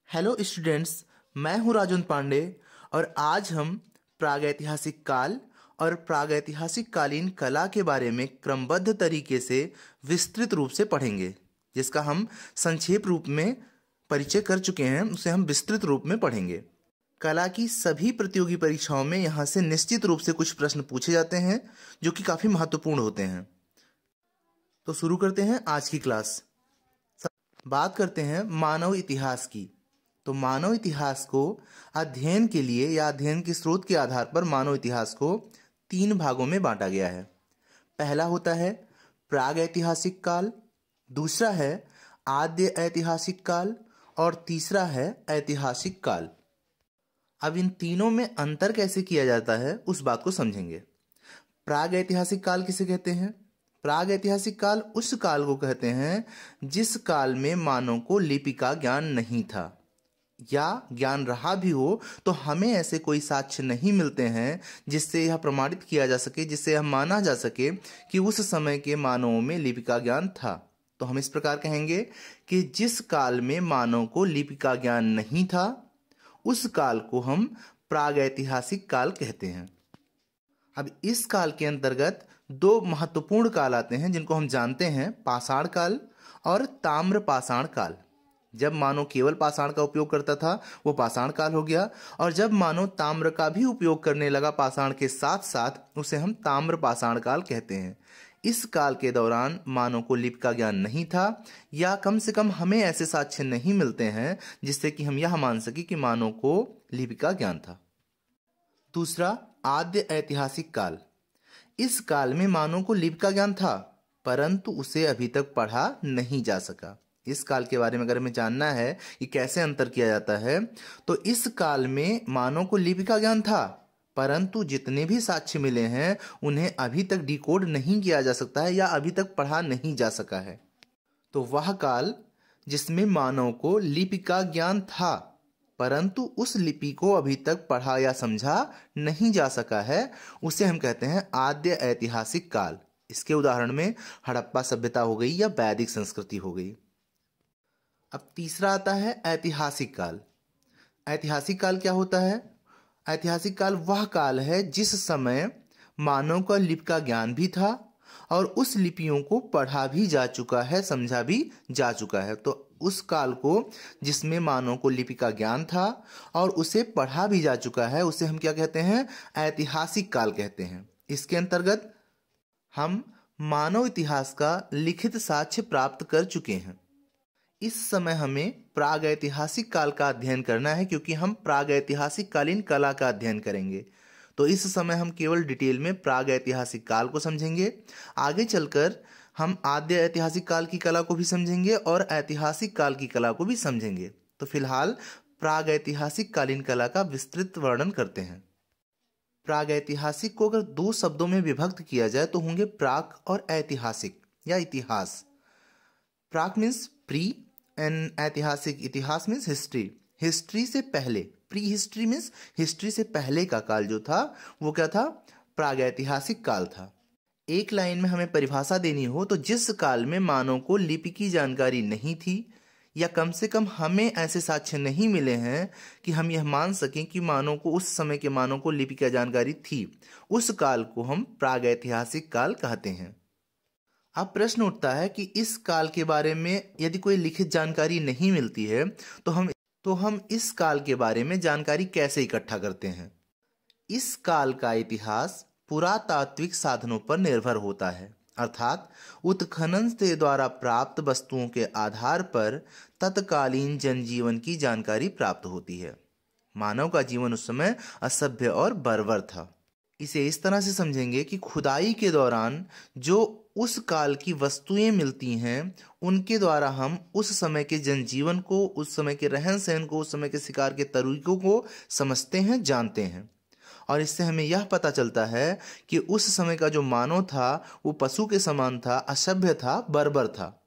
Hello students, मैं हूं राजन पांडे और आज हम प्रागैतिहासिक काल और प्रागैतिहासिक कालीन कला के बारे में क्रमबद्ध तरीके से विस्तृत रूप से पढ़ेंगे। जिसका हम संक्षेप रूप में परिचय कर चुके हैं, उसे हम विस्तृत रूप में पढ़ेंगे। कला की सभी प्रतियोगी परीक्षाओं में यहाँ से निश्चित रूप से कुछ प्रश्न पूछे जाते हैं जो कि काफ़ी महत्वपूर्ण होते हैं। तो शुरू करते हैं आज की क्लास। बात करते हैं मानव इतिहास की। तो मानव इतिहास को अध्ययन के लिए या अध्ययन के स्रोत के आधार पर मानव इतिहास को 3 भागों में बांटा गया है। पहला होता है प्रागैतिहासिक काल, दूसरा है आद्य ऐतिहासिक काल और तीसरा है ऐतिहासिक काल। अब इन तीनों में अंतर कैसे किया जाता है उस बात को समझेंगे। प्रागैतिहासिक काल किसे कहते हैं? प्रागैतिहासिक काल उस काल को कहते हैं जिस काल में मानव को लिपि का ज्ञान नहीं था, या ज्ञान रहा भी हो तो हमें ऐसे कोई साक्ष्य नहीं मिलते हैं जिससे यह प्रमाणित किया जा सके, जिससे यह माना जा सके कि उस समय के मानवों में लिपि का ज्ञान था। तो हम इस प्रकार कहेंगे कि जिस काल में मानव को लिपि का ज्ञान नहीं था उस काल को हम प्रागैतिहासिक काल कहते हैं। अब इस काल के अंतर्गत 2 महत्वपूर्ण काल आते हैं जिनको हम जानते हैं, पाषाण काल और ताम्र पाषाण काल। जब मानव केवल पाषाण का उपयोग करता था वो पाषाण काल हो गया, और जब मानव ताम्र का भी उपयोग करने लगा पाषाण के साथ साथ उसे हम ताम्र पाषाण काल कहते हैं। इस काल के दौरान मानव को लिपि का ज्ञान नहीं था, या कम से कम हमें ऐसे साक्ष्य नहीं मिलते हैं जिससे कि हम यह मान सके कि मानव को लिपि का ज्ञान था। दूसरा आद्य ऐतिहासिक काल। इस काल में मानव को लिपि का ज्ञान था परंतु उसे अभी तक पढ़ा नहीं जा सका। इस काल के बारे में अगर हमें जानना है कि कैसे अंतर किया जाता है तो इस काल में मानव को लिपि का ज्ञान था परंतु जितने भी साक्ष्य मिले हैं उन्हें अभी तक डिकोड नहीं किया जा सकता है या अभी तक पढ़ा नहीं जा सका है। तो वह काल जिसमें मानव को लिपि का ज्ञान था परंतु उस लिपि को अभी तक पढ़ा या समझा नहीं जा सका है उसे हम कहते हैं आद्य ऐतिहासिक काल। इसके उदाहरण में हड़प्पा सभ्यता हो गई या वैदिक संस्कृति हो गई। अब तीसरा आता है ऐतिहासिक काल। ऐतिहासिक काल क्या होता है? ऐतिहासिक काल वह काल है जिस समय मानव का लिपि का ज्ञान भी था और उस लिपियों को पढ़ा भी जा चुका है, समझा भी जा चुका है। तो उस काल को जिसमें मानव को लिपि का ज्ञान था और उसे पढ़ा भी जा चुका है उसे हम क्या कहते हैं? ऐतिहासिक काल कहते हैं। इसके अंतर्गत हम मानव इतिहास का लिखित साक्ष्य प्राप्त कर चुके हैं। इस समय हमें प्रागैतिहासिक काल का अध्ययन करना है क्योंकि हम प्रागैतिहासिक कालीन कला का अध्ययन करेंगे। तो इस समय हम केवल डिटेल में प्रागैतिहासिक काल को समझेंगे। आगे चलकर हम आद्य ऐतिहासिक काल की कला को भी समझेंगे और ऐतिहासिक काल की कला को भी समझेंगे। तो फिलहाल प्रागैतिहासिक कालीन कला का विस्तृत वर्णन करते हैं। प्रागैतिहासिक को अगर 2 शब्दों में विभक्त किया जाए तो होंगे प्राक और ऐतिहासिक या इतिहास। प्राक मीन्स प्री एंड ऐतिहासिक, इतिहास मीन्स हिस्ट्री, हिस्ट्री से पहले। प्री हिस्ट्री मीन्स हिस्ट्री से पहले का काल जो था वो क्या था? प्रागैतिहासिक काल था। एक लाइन में हमें परिभाषा देनी हो तो जिस काल में मानव को लिपि की जानकारी नहीं थी या कम से कम हमें ऐसे साक्ष्य नहीं मिले हैं कि हम यह मान सकें कि मानव को, उस समय के मानव को लिपि की जानकारी थी, उस काल को हम प्रागैतिहासिक काल कहते हैं। अब प्रश्न उठता है कि इस काल के बारे में यदि कोई लिखित जानकारी नहीं मिलती है तो हम इस काल के बारे में जानकारी कैसे इकट्ठा करते हैं? इस काल का इतिहास पुरातात्विक साधनों पर निर्भर होता है, अर्थात उत्खनन से द्वारा प्राप्त वस्तुओं के आधार पर तत्कालीन जनजीवन की जानकारी प्राप्त होती है। मानव का जीवन उस समय असभ्य और बर्बर था। इसे इस तरह से समझेंगे कि खुदाई के दौरान जो उस काल की वस्तुएं मिलती हैं उनके द्वारा हम उस समय के जनजीवन को, उस समय के रहन सहन को, उस समय के शिकार के तरीकों को समझते हैं, जानते हैं। और इससे हमें यह पता चलता है कि उस समय का जो मानव था वो पशु के समान था, असभ्य था, बर्बर था।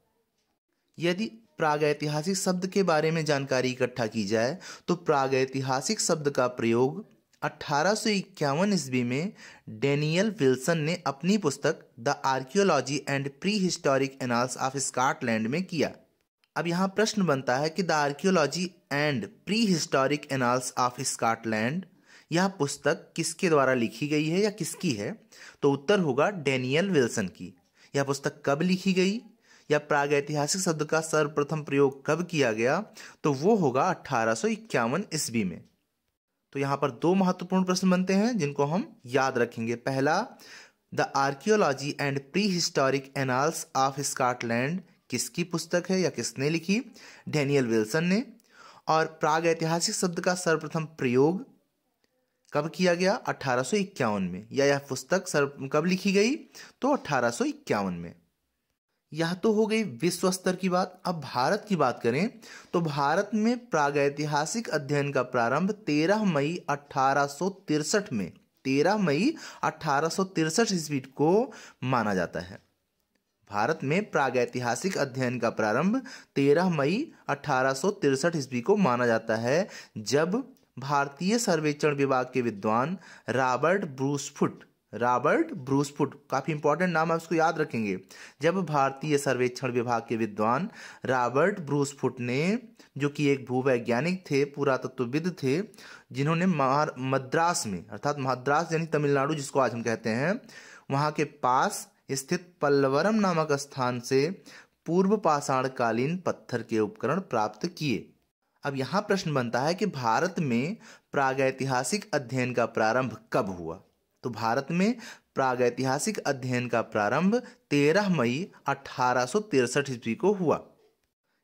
यदि प्रागैतिहासिक शब्द के बारे में जानकारी इकट्ठा की जाए तो प्रागैतिहासिक शब्द का प्रयोग 1851 ईस्वी में डेनियल विल्सन ने अपनी पुस्तक the archaeology and pre historic annals of Scotland में किया। अब यहाँ प्रश्न बनता है कि the archaeology and pre historic annals of Scotland, यह पुस्तक किसके द्वारा लिखी गई है या किसकी है? तो उत्तर होगा डैनियल विल्सन की। यह पुस्तक कब लिखी गई या प्रागैतिहासिक शब्द का सर्वप्रथम प्रयोग कब किया गया? तो वो होगा 1851 ईस्वी में। तो यहाँ पर दो महत्वपूर्ण प्रश्न बनते हैं जिनको हम याद रखेंगे। पहला, the archaeology and pre historic annals of Scotland किसकी पुस्तक है या किसने लिखी? डैनियल विल्सन ने। और प्रागैतिहासिक शब्द का सर्वप्रथम प्रयोग कब किया गया? 1851 में। या यह पुस्तक कब लिखी गई? तो 1851 में। यह तो हो गई विश्व स्तर की बात। अब भारत की बात करें तो भारत में प्रागैतिहासिक अध्ययन का प्रारंभ 13 मई 1863 में 13 मई 1863 ईस्वी को माना जाता है। भारत में प्रागैतिहासिक अध्ययन का प्रारंभ 13 मई 1863 ईस्वी को माना जाता है, जब भारतीय सर्वेक्षण विभाग के विद्वान रॉबर्ट ब्रूसफुट, काफी इंपॉर्टेंट नाम है, उसको याद रखेंगे। जब भारतीय सर्वेक्षण विभाग के विद्वान रॉबर्ट ब्रूसफुट ने, जो कि एक भूवैज्ञानिक थे, पुरातत्वविद थे, जिन्होंने मद्रास में, अर्थात मद्रास यानी तमिलनाडु जिसको आज हम कहते हैं, वहां के पास स्थित पल्लवरम नामक स्थान से पूर्व पाषाण कालीन पत्थर के उपकरण प्राप्त किए। अब यहाँ प्रश्न बनता है कि भारत में प्रागैतिहासिक अध्ययन का प्रारंभ कब हुआ? तो भारत में प्रागैतिहासिक अध्ययन का प्रारंभ 13 मई 1863 ईस्वी को हुआ।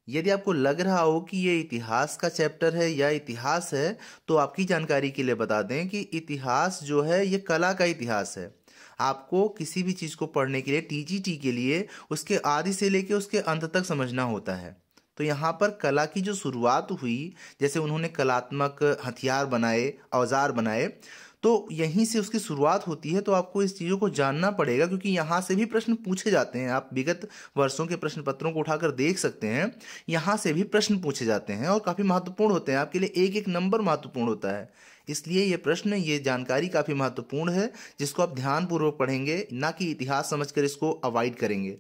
यदि आपको लग रहा हो कि ये इतिहास का चैप्टर है या इतिहास है, तो आपकी जानकारी के लिए बता दें कि इतिहास जो है ये कला का इतिहास है। आपको किसी भी चीज़ को पढ़ने के लिए, टीजीटी के लिए, उसके आदि से लेके उसके अंत तक समझना होता है। तो यहाँ पर कला की जो शुरुआत हुई, जैसे उन्होंने कलात्मक हथियार बनाए, औजार बनाए, तो यहीं से उसकी शुरुआत होती है। तो आपको इस चीज़ों को जानना पड़ेगा, क्योंकि यहाँ से भी प्रश्न पूछे जाते हैं। आप विगत वर्षों के प्रश्न पत्रों को उठाकर देख सकते हैं, यहाँ से भी प्रश्न पूछे जाते हैं और काफ़ी महत्वपूर्ण होते हैं। आपके लिए एक एक नंबर महत्वपूर्ण होता है, इसलिए ये प्रश्न, ये जानकारी काफ़ी महत्वपूर्ण है, जिसको आप ध्यानपूर्वक पढ़ेंगे, ना कि इतिहास समझकर इसको अवॉइड करेंगे।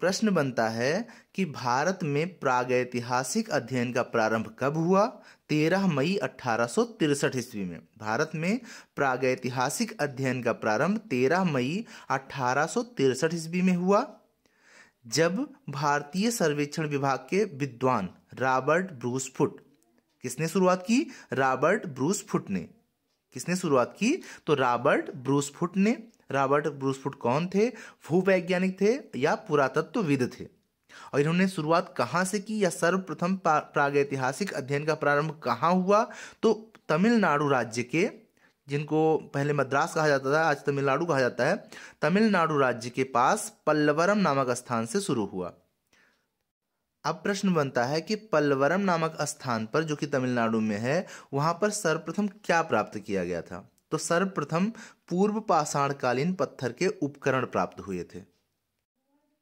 प्रश्न बनता है कि भारत में प्रागैतिहासिक अध्ययन का प्रारंभ कब हुआ? 13 मई 1863 ईस्वी में। भारत में प्रागैतिहासिक अध्ययन का प्रारंभ 13 मई 1863 ईस्वी में हुआ, जब भारतीय सर्वेक्षण विभाग के विद्वान रॉबर्ट ब्रूसफुट, किसने शुरुआत की? रॉबर्ट ब्रूसफुट ने। किसने शुरुआत की? तो रॉबर्ट ब्रूसफुट ने। रॉबर्ट ब्रूसफुट कौन थे? भूवैज्ञानिक थे या पुरातत्वविद थे। और इन्होंने शुरुआत कहाँ से की या सर्वप्रथम प्रागैतिहासिक अध्ययन का प्रारंभ कहाँ हुआ? तो तमिलनाडु राज्य के, जिनको पहले मद्रास कहा जाता था, आज तमिलनाडु कहा जाता है, तमिलनाडु राज्य के पास पल्लवरम नामक स्थान से शुरू हुआ। अब प्रश्न बनता है कि पल्लवरम नामक स्थान पर, जो कि तमिलनाडु में है, वहां पर सर्वप्रथम क्या प्राप्त किया गया था? तो सर्वप्रथम पूर्व पाषाणकालीन पत्थर के उपकरण प्राप्त हुए थे।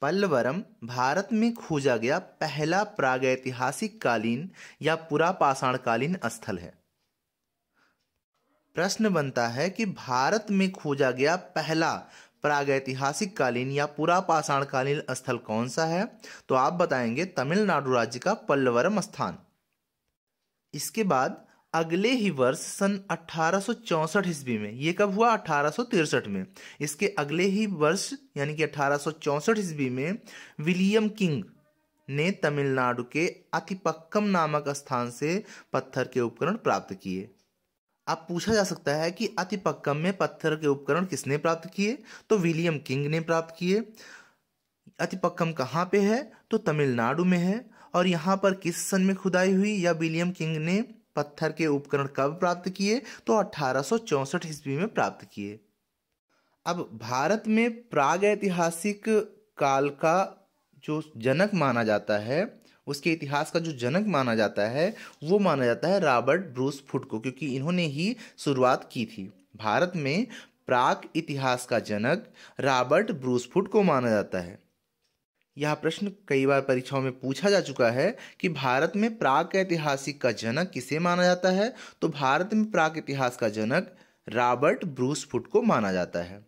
पल्लवरम भारत में खोजा गया पहला प्रागैतिहासिक कालीन या पुरापाषाणकालीन स्थल है। प्रश्न बनता है कि भारत में खोजा गया पहला प्रागैतिहासिक कालीन या पुरापाषाणकालीन स्थल कौन सा है? तो आप बताएंगे तमिलनाडु राज्य का पल्लवरम स्थान। इसके बाद अगले ही वर्ष सन 1864 ईस्वी में, ये कब हुआ? 1863 में। इसके अगले ही वर्ष यानी कि 1864 ईस्वी में विलियम किंग ने तमिलनाडु के अतिपक्कम नामक स्थान से पत्थर के उपकरण प्राप्त किए। अब पूछा जा सकता है कि अतिपक्कम में पत्थर के उपकरण किसने प्राप्त किए? तो विलियम किंग ने प्राप्त किए। अतिपक्कम कहाँ पे है? तो तमिलनाडु में है। और यहाँ पर किस सन में खुदाई हुई या विलियम किंग ने पत्थर के उपकरण कब प्राप्त किए? तो 1864 ईस्वी में प्राप्त किए। अब भारत में प्रागैतिहासिक काल का जो जनक माना जाता है, उसके इतिहास का जो जनक माना जाता है, वो माना जाता है रॉबर्ट ब्रूसफुट को, क्योंकि इन्होंने ही शुरुआत की थी। भारत में प्राक इतिहास का जनक रॉबर्ट ब्रूसफुट को माना जाता है। यह प्रश्न कई बार परीक्षाओं में पूछा जा चुका है कि भारत में प्राक ऐतिहासिक का जनक किसे माना जाता है? तो भारत में प्राक इतिहास का जनक रॉबर्ट ब्रूसफुट को माना जाता है।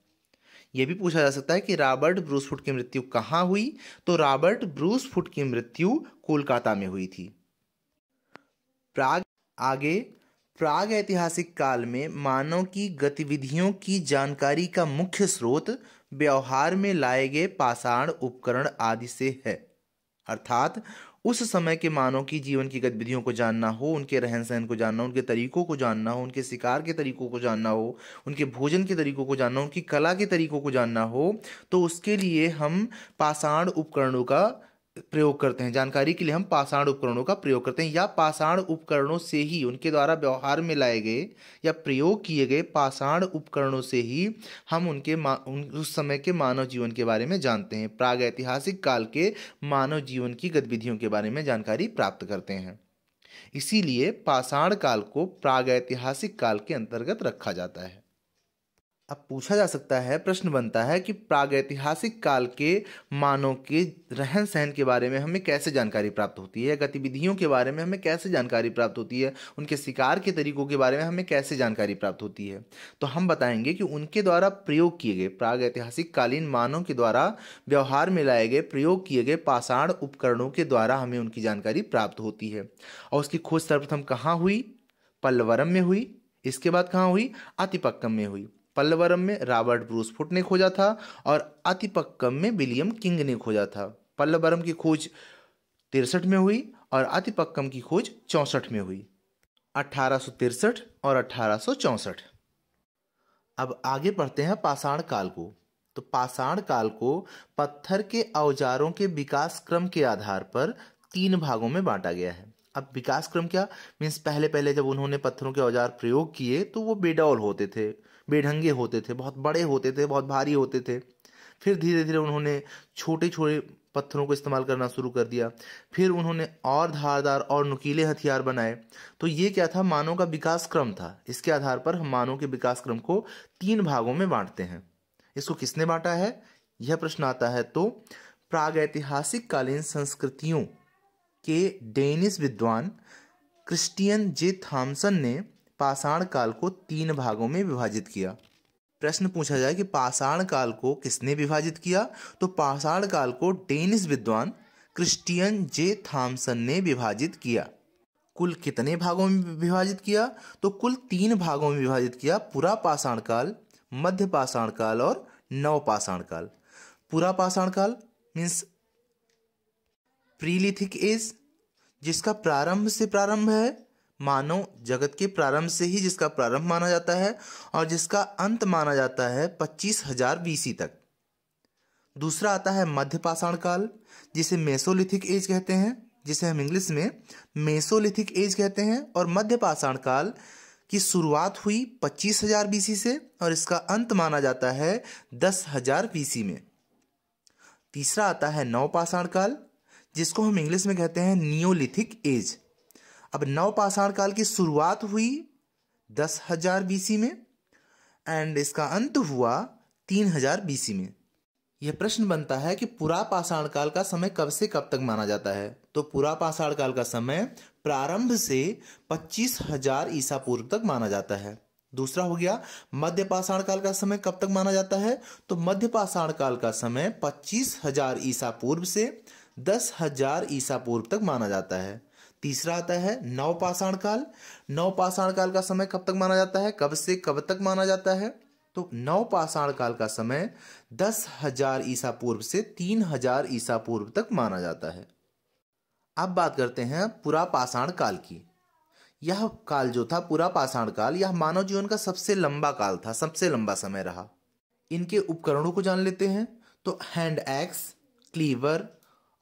यह भी पूछा जा सकता है कि रॉबर्ट ब्रूसफुट की मृत्यु कहाँ हुई, तो रॉबर्ट ब्रूसफुट की मृत्यु कोलकाता में हुई थी। प्राग आगे प्राग ऐतिहासिक काल में मानव की गतिविधियों की जानकारी का मुख्य स्रोत व्यवहार में लाए गए पाषाण उपकरण आदि से है। अर्थात उस समय के मानव की जीवन की गतिविधियों को जानना हो, उनके रहन सहन को जानना हो, उनके तरीकों को जानना हो, उनके शिकार के तरीकों को जानना हो, उनके भोजन के तरीकों को जानना हो, उनकी कला के तरीकों को जानना हो, तो उसके लिए हम पाषाण उपकरणों का प्रयोग करते हैं। जानकारी के लिए हम पाषाण उपकरणों का प्रयोग करते हैं, या पाषाण उपकरणों से ही, उनके द्वारा व्यवहार में लाए गए या प्रयोग किए गए पाषाण उपकरणों से ही हम उस समय के मानव जीवन के बारे में जानते हैं। प्रागैतिहासिक काल के मानव जीवन की गतिविधियों के बारे में जानकारी प्राप्त करते हैं। इसीलिए पाषाण काल को प्रागैतिहासिक काल के अंतर्गत रखा जाता है। अब पूछा जा सकता है, प्रश्न बनता है कि प्रागैतिहासिक काल के मानव के रहन सहन के बारे में हमें कैसे जानकारी प्राप्त होती है, गतिविधियों के बारे में हमें कैसे जानकारी प्राप्त होती है, उनके शिकार के तरीकों के बारे में हमें कैसे जानकारी प्राप्त होती है। तो हम बताएंगे कि उनके द्वारा प्रयोग किए गए, प्रागैतिहासिक कालीन मानव के द्वारा व्यवहार में लाए गए प्रयोग किए गए पाषाण उपकरणों के द्वारा हमें उनकी जानकारी प्राप्त होती है। और उसकी खोज सर्वप्रथम कहाँ हुई? पल्लवरम में हुई। इसके बाद कहाँ हुई? अतिपक्कम में हुई। पल्लवरम में रॉबर्ट ब्रूसफुट ने खोजा था और अतिपक्कम में विलियम किंग ने खोजा था। पल्लवरम की खोज 63 में हुई और अतिपक्कम की खोज 64 में हुई। 1863 और 1864। अब आगे बढ़ते हैं पाषाण काल को। तो पाषाण काल को पत्थर के औजारों के विकास क्रम के आधार पर 3 भागों में बांटा गया है। अब विकास क्रम क्या मीन्स, पहले जब उन्होंने पत्थरों के औजार प्रयोग किए तो वो बेडौल होते थे, बेढंगे होते थे, बहुत बड़े होते थे, बहुत भारी होते थे। फिर धीरे धीरे उन्होंने छोटे छोटे पत्थरों को इस्तेमाल करना शुरू कर दिया। फिर उन्होंने और धारदार और नुकीले हथियार बनाए। तो ये क्या था? मानव का विकास क्रम था। इसके आधार पर हम मानव के विकास क्रम को 3 भागों में बांटते हैं। इसको किसने बांटा है, यह प्रश्न आता है। तो प्रागैतिहासिक कालीन संस्कृतियों के डेनिश विद्वान क्रिस्टियन जे थॉमसन ने पाषाण काल को 3 भागों में विभाजित किया। प्रश्न पूछा जाए कि पाषाण काल को किसने विभाजित किया, तो पाषाण काल को डेनिश विद्वान क्रिस्टियन जे थॉमसन ने विभाजित किया। कुल कितने भागों में विभाजित किया, तो कुल 3 भागों में विभाजित किया। पुरा पाषाण काल, मध्य पाषाण काल और नव पाषाण काल। पुरा पाषाण काल मीन्स प्रीलिथिक एज, जिसका प्रारंभ से प्रारंभ है, मानव जगत के प्रारंभ से ही जिसका प्रारंभ माना जाता है और जिसका अंत माना जाता है 25,000 BC तक। दूसरा आता है मध्य पाषाण काल, जिसे मेसोलिथिक एज कहते हैं, जिसे हम इंग्लिश में मेसोलिथिक एज कहते हैं। और मध्य पाषाण काल की शुरुआत हुई 25,000 BC से और इसका अंत माना जाता है 10,000 BC में। तीसरा आता है नव पाषाण काल, जिसको हम इंग्लिश में कहते हैं नियोलिथिक एज। अब नव पाषाण काल की शुरुआत हुई 10,000 BC में एंड इसका अंत हुआ 3,000 BC में। यह प्रश्न बनता है कि पुरा पाषाण काल का समय कब से कब तक माना जाता है, तो पुरा पाषाण काल का समय प्रारंभ से 25,000 ईसा पूर्व तक माना जाता है। दूसरा हो गया मध्य पाषाण काल का समय कब तक माना जाता है, तो मध्य पाषाण काल का समय 25,000 ईसा पूर्व से 10,000 ईसा पूर्व तक माना जाता है। तीसरा आता है नव पाषाण काल। नव पाषाण काल का समय कब तक माना जाता है, कब से कब तक माना जाता है, तो नव पाषाण काल का समय 10,000 ईसा पूर्व से 3,000 ईसा पूर्व तक माना जाता है। अब बात करते हैं पुरा पाषाण काल की। यह काल जो था पुरा पाषाण काल, यह मानव जीवन का सबसे लंबा काल था, सबसे लंबा समय रहा। इनके उपकरणों को जान लेते हैं। तो हैंड एक्स, क्लीवर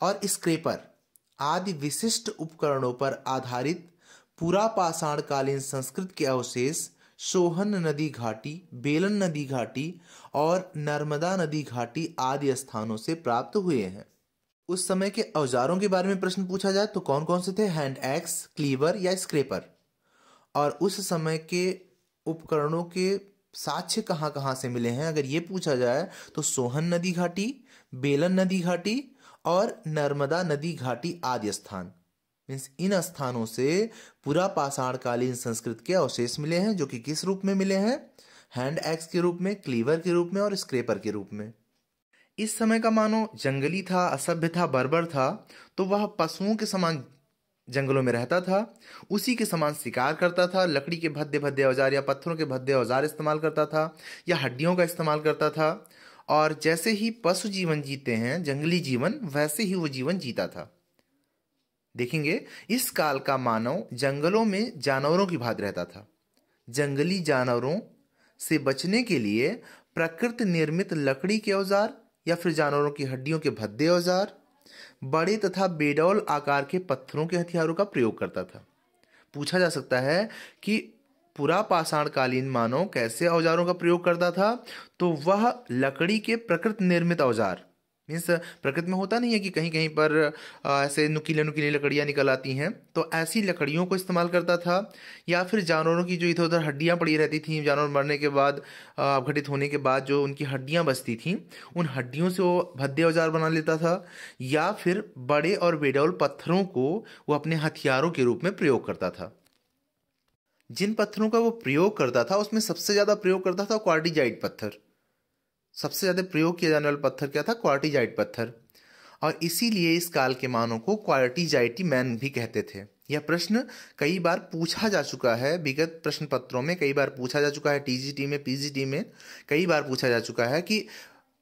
और स्क्रेपर आदि विशिष्ट उपकरणों पर आधारित पुरा पाषाण कालीन संस्कृत के अवशेष सोहन नदी घाटी, बेलन नदी घाटी और नर्मदा नदी घाटी आदि स्थानों से प्राप्त हुए हैं। उस समय के औजारों के बारे में प्रश्न पूछा जाए तो कौन कौन से थे? हैंड एक्स, क्लीवर या स्क्रेपर। और उस समय के उपकरणों के साक्ष्य कहाँ कहाँ से मिले हैं अगर ये पूछा जाए तो सोहन नदी घाटी, बेलन नदी घाटी और नर्मदा नदी घाटी आदि स्थान। मीन्स इन स्थानों से पुरा पाषाण कालीन संस्कृत के अवशेष मिले हैं, जो कि किस रूप में मिले हैं? हैंड एक्स के रूप में, क्लीवर के रूप में और स्क्रेपर के रूप में। इस समय का मानव जंगली था, असभ्य था, बर्बर था, तो वह पशुओं के समान जंगलों में रहता था, उसी के समान शिकार करता था, लकड़ी के भद्दे भद्दे औजार या पत्थरों के भद्दे औजार इस्तेमाल करता था या हड्डियों का इस्तेमाल करता था। और जैसे ही पशु जीवन जीते हैं, जंगली जीवन, वैसे ही वो जीवन जीता था। देखेंगे, इस काल का मानव जंगलों में जानवरों की भांति रहता था। जंगली जानवरों से बचने के लिए प्रकृति निर्मित लकड़ी के औजार या फिर जानवरों की हड्डियों के भद्दे औजार, बड़े तथा बेडौल आकार के पत्थरों के हथियारों का प्रयोग करता था। पूछा जा सकता है कि पुरा पाषाणकालीन मानव कैसे औजारों का प्रयोग करता था, तो वह लकड़ी के प्रकृति निर्मित औजार, मीन्स प्रकृति में होता नहीं है कि कहीं कहीं पर ऐसे नुकीले नुकीली लकड़ियाँ निकल आती हैं, तो ऐसी लकड़ियों को इस्तेमाल करता था। या फिर जानवरों की जो इधर उधर हड्डियाँ पड़ी रहती थीं, जानवर मरने के बाद, अपघटित होने के बाद जो उनकी हड्डियाँ बचती थीं, उन हड्डियों से वो भद्दे औजार बना लेता था। या फिर बड़े और बेडौल पत्थरों को वो अपने हथियारों के रूप में प्रयोग करता था। जिन पत्थरों का वो प्रयोग करता था उसमें सबसे ज़्यादा प्रयोग करता था क्वार्टिजाइट पत्थर। सबसे ज़्यादा प्रयोग किया जाने वाला पत्थर क्या था? क्वार्टिजाइट पत्थर। और इसीलिए इस काल के मानव को क्वार्टिजाइटी मैन भी कहते थे। यह प्रश्न कई बार पूछा जा चुका है, विगत प्रश्न पत्रों में कई बार पूछा जा चुका है, टीजीटी में, पीजीटी में कई बार पूछा जा चुका है कि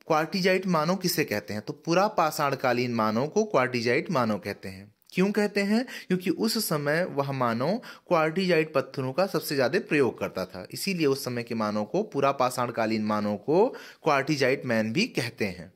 क्वार्टिजाइट मानव किसे कहते हैं। तो पुरा पाषाणकालीन मानव को क्वार्टिजाइट मानव कहते हैं। क्यों कहते हैं? क्योंकि उस समय वह मानव क्वार्टिजाइट पत्थरों का सबसे ज़्यादा प्रयोग करता था, इसीलिए उस समय के मानव को, पुरा पाषाणकालीन मानव को क्वार्टिजाइट मैन भी कहते हैं।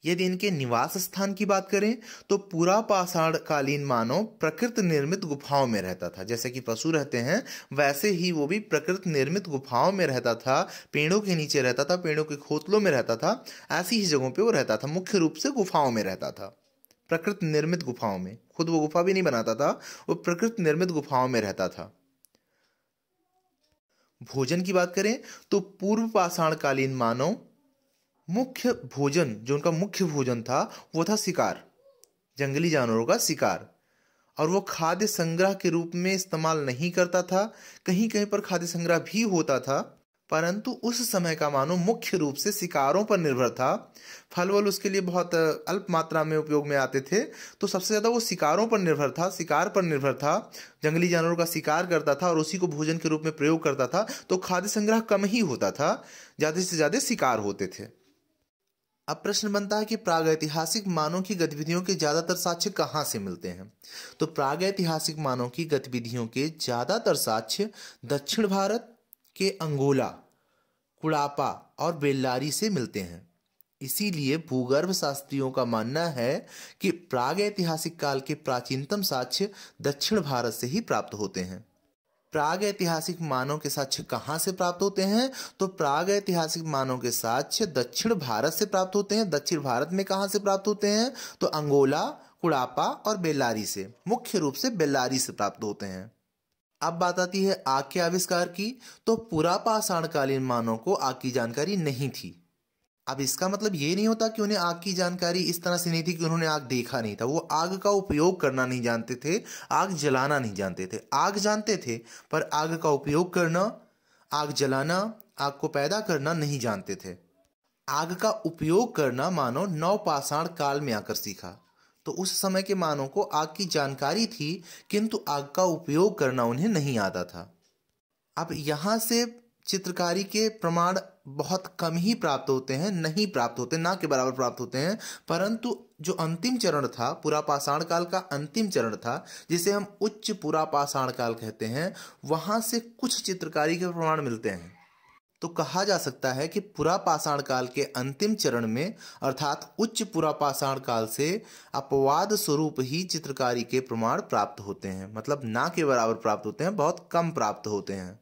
यदि इनके निवास स्थान की बात करें तो पुरा पाषाणकालीन मानव प्रकृति निर्मित गुफाओं में रहता था। जैसे कि पशु रहते हैं वैसे ही वो भी प्रकृति निर्मित गुफाओं में रहता था, पेड़ों के नीचे रहता था, पेड़ों के खोतलों में रहता था, ऐसी ही जगहों पे वो रहता था। मुख्य रूप से गुफाओं में रहता था, प्रकृति निर्मित गुफाओं में। खुद वो गुफा भी नहीं बनाता था, वो प्रकृति निर्मित गुफाओं में रहता था। भोजन की बात करें तो पूर्व पाषाणकालीन मानव मुख्य भोजन, जो उनका मुख्य भोजन था वो था शिकार, जंगली जानवरों का शिकार। और वो खाद्य संग्रह के रूप में इस्तेमाल नहीं करता था। कहीं कहीं पर खाद्य संग्रह भी होता था, परंतु उस समय का मानव मुख्य रूप से शिकारों पर निर्भर था। फल वल उसके लिए बहुत अल्प मात्रा में उपयोग में आते थे, तो सबसे ज़्यादा वो शिकारों पर निर्भर था, शिकार पर निर्भर था, जंगली जानवरों का शिकार करता था और उसी को भोजन के रूप में प्रयोग करता था। तो खाद्य संग्रह कम ही होता था, ज़्यादा से ज़्यादा शिकार होते थे। अब प्रश्न बनता है कि प्रागैतिहासिक मानव की गतिविधियों के ज़्यादातर साक्ष्य कहाँ से मिलते हैं? तो प्रागैतिहासिक मानव की गतिविधियों के ज़्यादातर साक्ष्य दक्षिण भारत के अंगोला, कुड़ापा और बेल्लारी से मिलते हैं। इसीलिए भूगर्भ शास्त्रियों का मानना है कि प्रागैतिहासिक काल के प्राचीनतम साक्ष्य दक्षिण भारत से ही प्राप्त होते हैं। प्रागैतिहासिक मानव के साक्ष्य कहाँ से प्राप्त होते हैं? तो प्रागैतिहासिक मानव के साक्ष्य दक्षिण भारत से प्राप्त होते हैं। दक्षिण भारत में कहाँ से प्राप्त होते हैं? तो अंगोला, कुड़ापा और बेल्लारी से, मुख्य रूप से बेल्लारी से प्राप्त होते हैं। अब बात आती है आग के आविष्कार की। तो पुरा पाषाणकालीन मानव को आग की जानकारी नहीं थी। अब इसका मतलब ये नहीं होता कि उन्हें आग की जानकारी इस तरह से नहीं थी कि उन्होंने आग देखा नहीं था। वो आग का उपयोग करना नहीं जानते थे, आग जलाना नहीं जानते थे। आग जानते थे पर आग का उपयोग करना, आग जलाना, आग को पैदा करना नहीं जानते थे। आग का उपयोग करना मानव नवपाषाण काल में आकर सीखा। तो उस समय के मानव को आग की जानकारी थी, किंतु आग का उपयोग करना उन्हें नहीं आता था। अब यहाँ से चित्रकारी के प्रमाण बहुत कम ही प्राप्त होते हैं, नहीं प्राप्त होते, ना के बराबर प्राप्त होते हैं। परंतु जो अंतिम चरण था, पुरा पाषाण काल का अंतिम चरण था, जिसे हम उच्च पुरा पाषाण काल कहते हैं, वहाँ से कुछ चित्रकारी के प्रमाण मिलते हैं। तो कहा जा सकता है कि पुरा पाषाण काल के अंतिम चरण में, अर्थात उच्च पुरा पाषाण काल से अपवाद स्वरूप ही चित्रकारी के प्रमाण प्राप्त होते हैं। मतलब ना के बराबर प्राप्त होते हैं, बहुत कम प्राप्त होते हैं।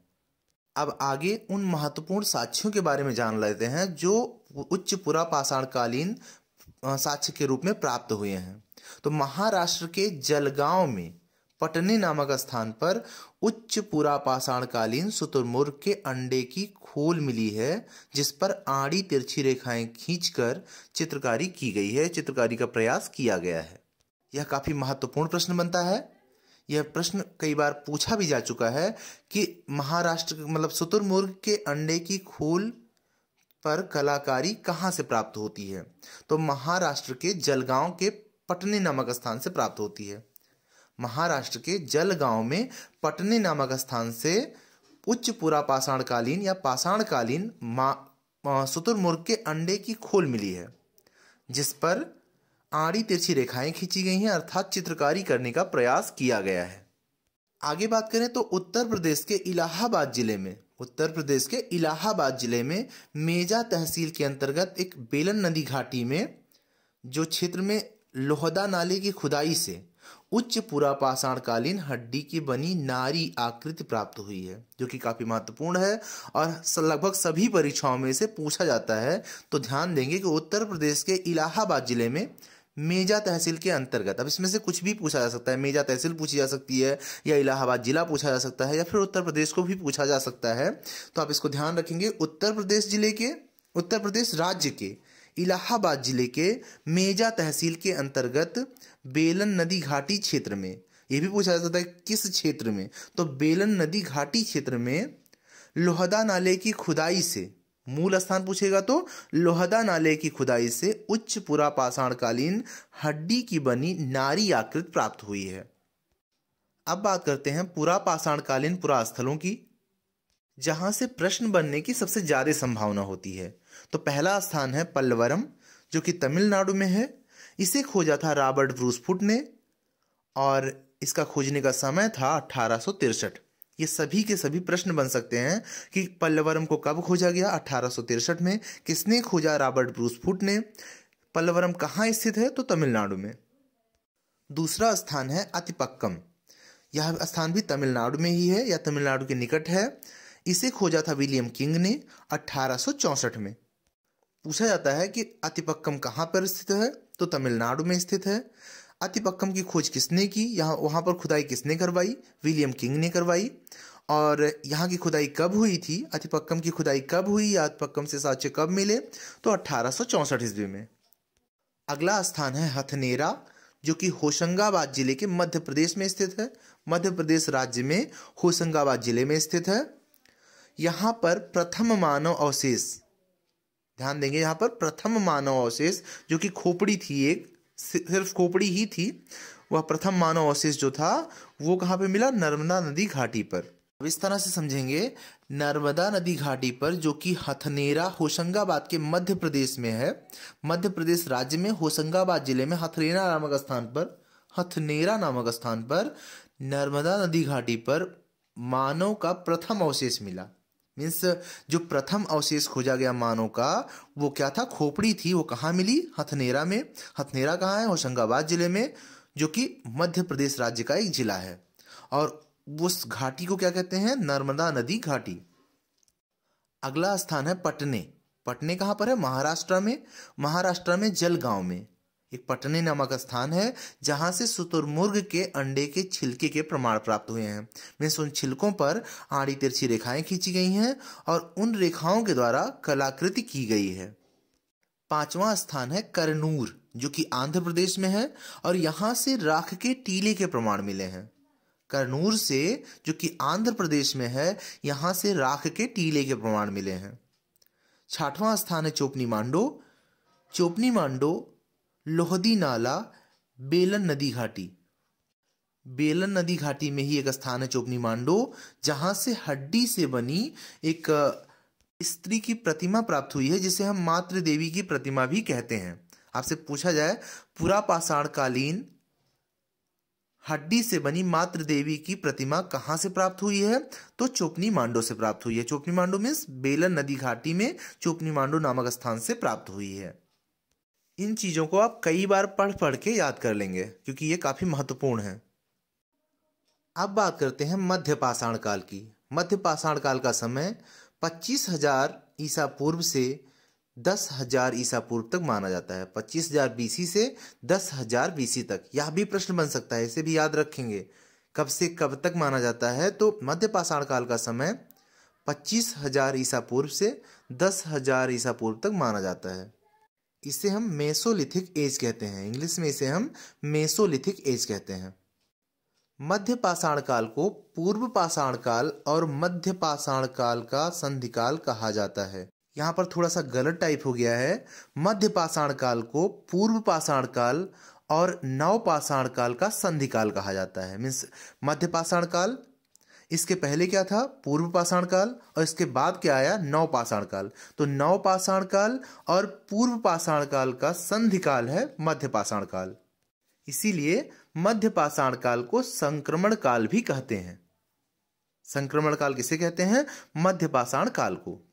अब आगे उन महत्वपूर्ण साक्ष्यों के बारे में जान लेते हैं जो उच्च पुरा पाषाणकालीन साक्ष्य के रूप में प्राप्त हुए हैं। तो महाराष्ट्र के जलगांव में पटने नामक स्थान पर उच्च पुरा पाषाणकालीन शुतुरमुर्ग के अंडे की खोल मिली है, जिस पर आड़ी तिरछी रेखाएं खींचकर चित्रकारी की गई है, चित्रकारी का प्रयास किया गया है। यह काफी महत्वपूर्ण प्रश्न बनता है। यह प्रश्न कई बार पूछा भी जा चुका है कि महाराष्ट्र मतलब शुतुरमुर्ग के अंडे की खोल पर कलाकारी कहाँ से प्राप्त होती है? तो महाराष्ट्र के जलगांव के पटने नामक स्थान से प्राप्त होती है। महाराष्ट्र के जलगांव में पटने नामक स्थान से उच्च पुरापाषाणकालीन या पाषाणकालीन शुतुरमुर्ग के अंडे की खोल मिली है, जिस पर आड़ी तिरछी रेखाएं खींची गई हैं, अर्थात चित्रकारी करने का प्रयास किया गया है। आगे बात करें तो उत्तर प्रदेश के इलाहाबाद जिले में मेजा तहसील के अंतर्गत एक बेलन नदी घाटी में जो क्षेत्र में लोहदा नाले की खुदाई से उच्च पुरापाषाणकालीन हड्डी की बनी नारी आकृति प्राप्त हुई है, जो कि काफी महत्वपूर्ण है और लगभग सभी परीक्षाओं में से पूछा जाता है। तो ध्यान देंगे कि उत्तर प्रदेश के इलाहाबाद जिले में मेजा तहसील के अंतर्गत, अब इसमें से कुछ भी पूछा जा सकता है, मेजा तहसील पूछी जा सकती है या इलाहाबाद जिला पूछा जा सकता है या फिर उत्तर प्रदेश को भी पूछा जा सकता है। तो आप इसको ध्यान रखेंगे, उत्तर प्रदेश राज्य के इलाहाबाद जिले के मेजा तहसील के अंतर्गत बेलन नदी घाटी क्षेत्र में, यह भी पूछा जा सकता है किस क्षेत्र में, तो बेलन नदी घाटी क्षेत्र में लोहदा नाले की खुदाई से, मूल स्थान पूछेगा तो लोहदा नाले की खुदाई से उच्च पुरापाषाणकालीन हड्डी की बनी नारी आकृति प्राप्त हुई है। अब बात करते हैं पुरापाषाणकालीन पुरास्थलों की, जहां से प्रश्न बनने की सबसे ज्यादा संभावना होती है। तो पहला स्थान है पल्लवरम, जो कि तमिलनाडु में है। इसे खोजा था रॉबर्ट ब्रूस फुट ने और इसका खोजने का समय था 1863। ये सभी के सभी प्रश्न बन सकते हैं कि पल्लवरम को कब खोजा गया, 1863 में। किसने खोजा, रॉबर्ट ब्रूस फुट ने। पल्लवरम कहाँ स्थित है, तो तमिलनाडु में। दूसरा स्थान है अतिपक्कम। यह स्थान भी तमिलनाडु में ही है या तमिलनाडु के निकट है। इसे खोजा था विलियम किंग ने 1864 में। पूछा जाता है कि अतिपक्कम कहाँ पर स्थित है, तो तमिलनाडु में स्थित है। अतिपक्कम की खोज किसने की, वहां पर खुदाई किसने करवाई, विलियम किंग ने करवाई। और यहाँ की खुदाई कब हुई थी, अतिपक्कम की खुदाई कब हुई या अतिपक्कम से साक्ष्य कब मिले, तो 1864 ईस्वी में। अगला स्थान है हथनेरा, जो कि होशंगाबाद जिले के मध्य प्रदेश में स्थित है। मध्य प्रदेश राज्य में होशंगाबाद जिले में स्थित है। यहाँ पर प्रथम मानव अवशेष, ध्यान देंगे, यहाँ पर प्रथम मानव अवशेष जो कि खोपड़ी थी, एक सिर्फ खोपड़ी ही थी, वह प्रथम मानव अवशेष जो था वो कहाँ पे मिला, नर्मदा नदी घाटी पर। अब इस तरह से समझेंगे, नर्मदा नदी घाटी पर, जो कि हथनेरा होशंगाबाद के मध्य प्रदेश में है। मध्य प्रदेश राज्य में होशंगाबाद जिले में हथनेरा नामक स्थान पर नर्मदा नदी घाटी पर मानव का प्रथम अवशेष मिला। मीन्स जो प्रथम अवशेष खोजा गया मानव का, वो क्या था, खोपड़ी थी। वो कहाँ मिली, हथनेरा में। हथनेरा कहाँ है, होशंगाबाद जिले में, जो कि मध्य प्रदेश राज्य का एक जिला है। और उस घाटी को क्या कहते हैं, नर्मदा नदी घाटी। अगला स्थान है पटने। पटने कहाँ पर है, महाराष्ट्र में जलगांव में एक पटने नामक स्थान है, जहां से शुतुरमुर्ग के अंडे के छिलके के प्रमाण प्राप्त हुए हैं। मीन्स उन छिलकों पर आड़ी तिरछी रेखाएं खींची गई हैं और उन रेखाओं के द्वारा कलाकृति की गई है। पांचवा स्थान है करनूर, जो कि आंध्र प्रदेश में है और यहां से राख के टीले के प्रमाण मिले हैं। करनूर से, जो कि आंध्र प्रदेश में है, यहां से राख के टीले के प्रमाण मिले हैं। छठवां स्थान है चोपनी मांडो लोहदी नाला बेलन नदी घाटी में ही एक स्थान है चोपनी मांडो, जहां से हड्डी से बनी एक स्त्री की प्रतिमा प्राप्त हुई है, जिसे हम मातृ देवी की प्रतिमा भी कहते हैं। आपसे पूछा जाए पुरापाषाणकालीन हड्डी से बनी मातृ देवी की प्रतिमा कहां से प्राप्त हुई है, तो चोपनी मांडो से प्राप्त हुई है। चोपनी मांडो मीन्स बेलन नदी घाटी में चोपनी मांडो नामक स्थान से प्राप्त हुई है। इन चीजों को आप कई बार पढ़ के याद कर लेंगे, क्योंकि ये काफी महत्वपूर्ण है। अब बात करते हैं मध्य पाषाण काल की। मध्य पाषाण काल का समय 25,000 ईसा पूर्व से 10,000 ईसा पूर्व तक माना जाता है। 25,000 बीसी से 10,000 बीसी तक। यह भी प्रश्न बन सकता है, इसे भी याद रखेंगे, कब से कब तक माना जाता है। तो मध्य पाषाण काल का समय 25,000 ईसा पूर्व से 10,000 ईसा पूर्व तक माना जाता है। इसे हम मेसोलिथिक एज कहते हैं, इंग्लिश में इसे हम मेसोलिथिक एज कहते हैं। मध्य पाषाण काल को पूर्व पाषाण काल और मध्य पाषाण काल का संधिकाल कहा जाता है। यहाँ पर थोड़ा सा गलत टाइप हो गया है। मध्य पाषाण काल को पूर्व पाषाण काल और नव पाषाण काल का संधिकाल कहा जाता है। मीन्स मध्य पाषाण काल, इसके पहले क्या था पूर्व पाषाण काल, और इसके बाद क्या आया नव पाषाण काल। तो नव पाषाण काल और पूर्व पाषाण काल का संधिकाल है मध्य पाषाण काल। इसीलिए मध्य पाषाण काल को संक्रमण काल भी कहते हैं। संक्रमण काल किसे कहते हैं? मध्य पाषाण काल को।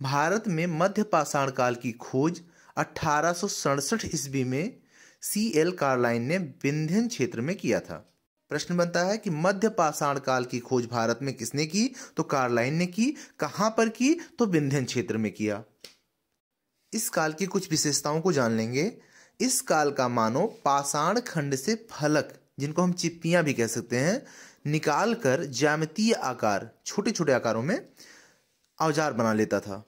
भारत में मध्य पाषाण काल की खोज 1867 ईस्वी में C.L. कार्लाइन ने विंध्यन क्षेत्र में किया था। प्रश्न बनता है कि मध्य पाषाण काल की खोज भारत में किसने की? तो कार्लाइन ने की। कहां पर की? तो विंध्यन क्षेत्र में किया। इस काल की कुछ विशेषताओं को जान लेंगे। इस काल का मानव पाषाण खंड से फलक, जिनको हम चिप्पियां भी कह सकते हैं, निकाल कर ज्यामितीय आकार, छोटे छोटे आकारों में औजार बना लेता था।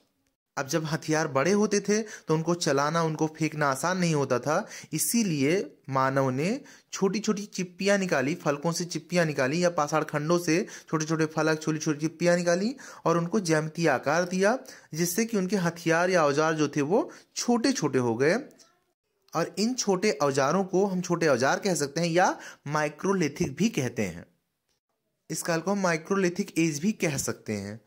अब जब हथियार बड़े होते थे तो उनको चलाना, उनको फेंकना आसान नहीं होता था। इसीलिए मानव ने छोटी छोटी चिप्पियां निकाली, फलकों से चिप्पियां निकाली या पाषाण खंडों से छोटे छोटे फलक, छोटी छोटी चिप्पियां निकाली और उनको ज्यामितीय आकार दिया, जिससे कि उनके हथियार या औजार जो थे वो छोटे छोटे हो गए। और इन छोटे औजारों को हम छोटे औजार कह सकते हैं या माइक्रोलिथिक भी कहते हैं। इस काल को हम माइक्रोलिथिक एज भी कह सकते हैं।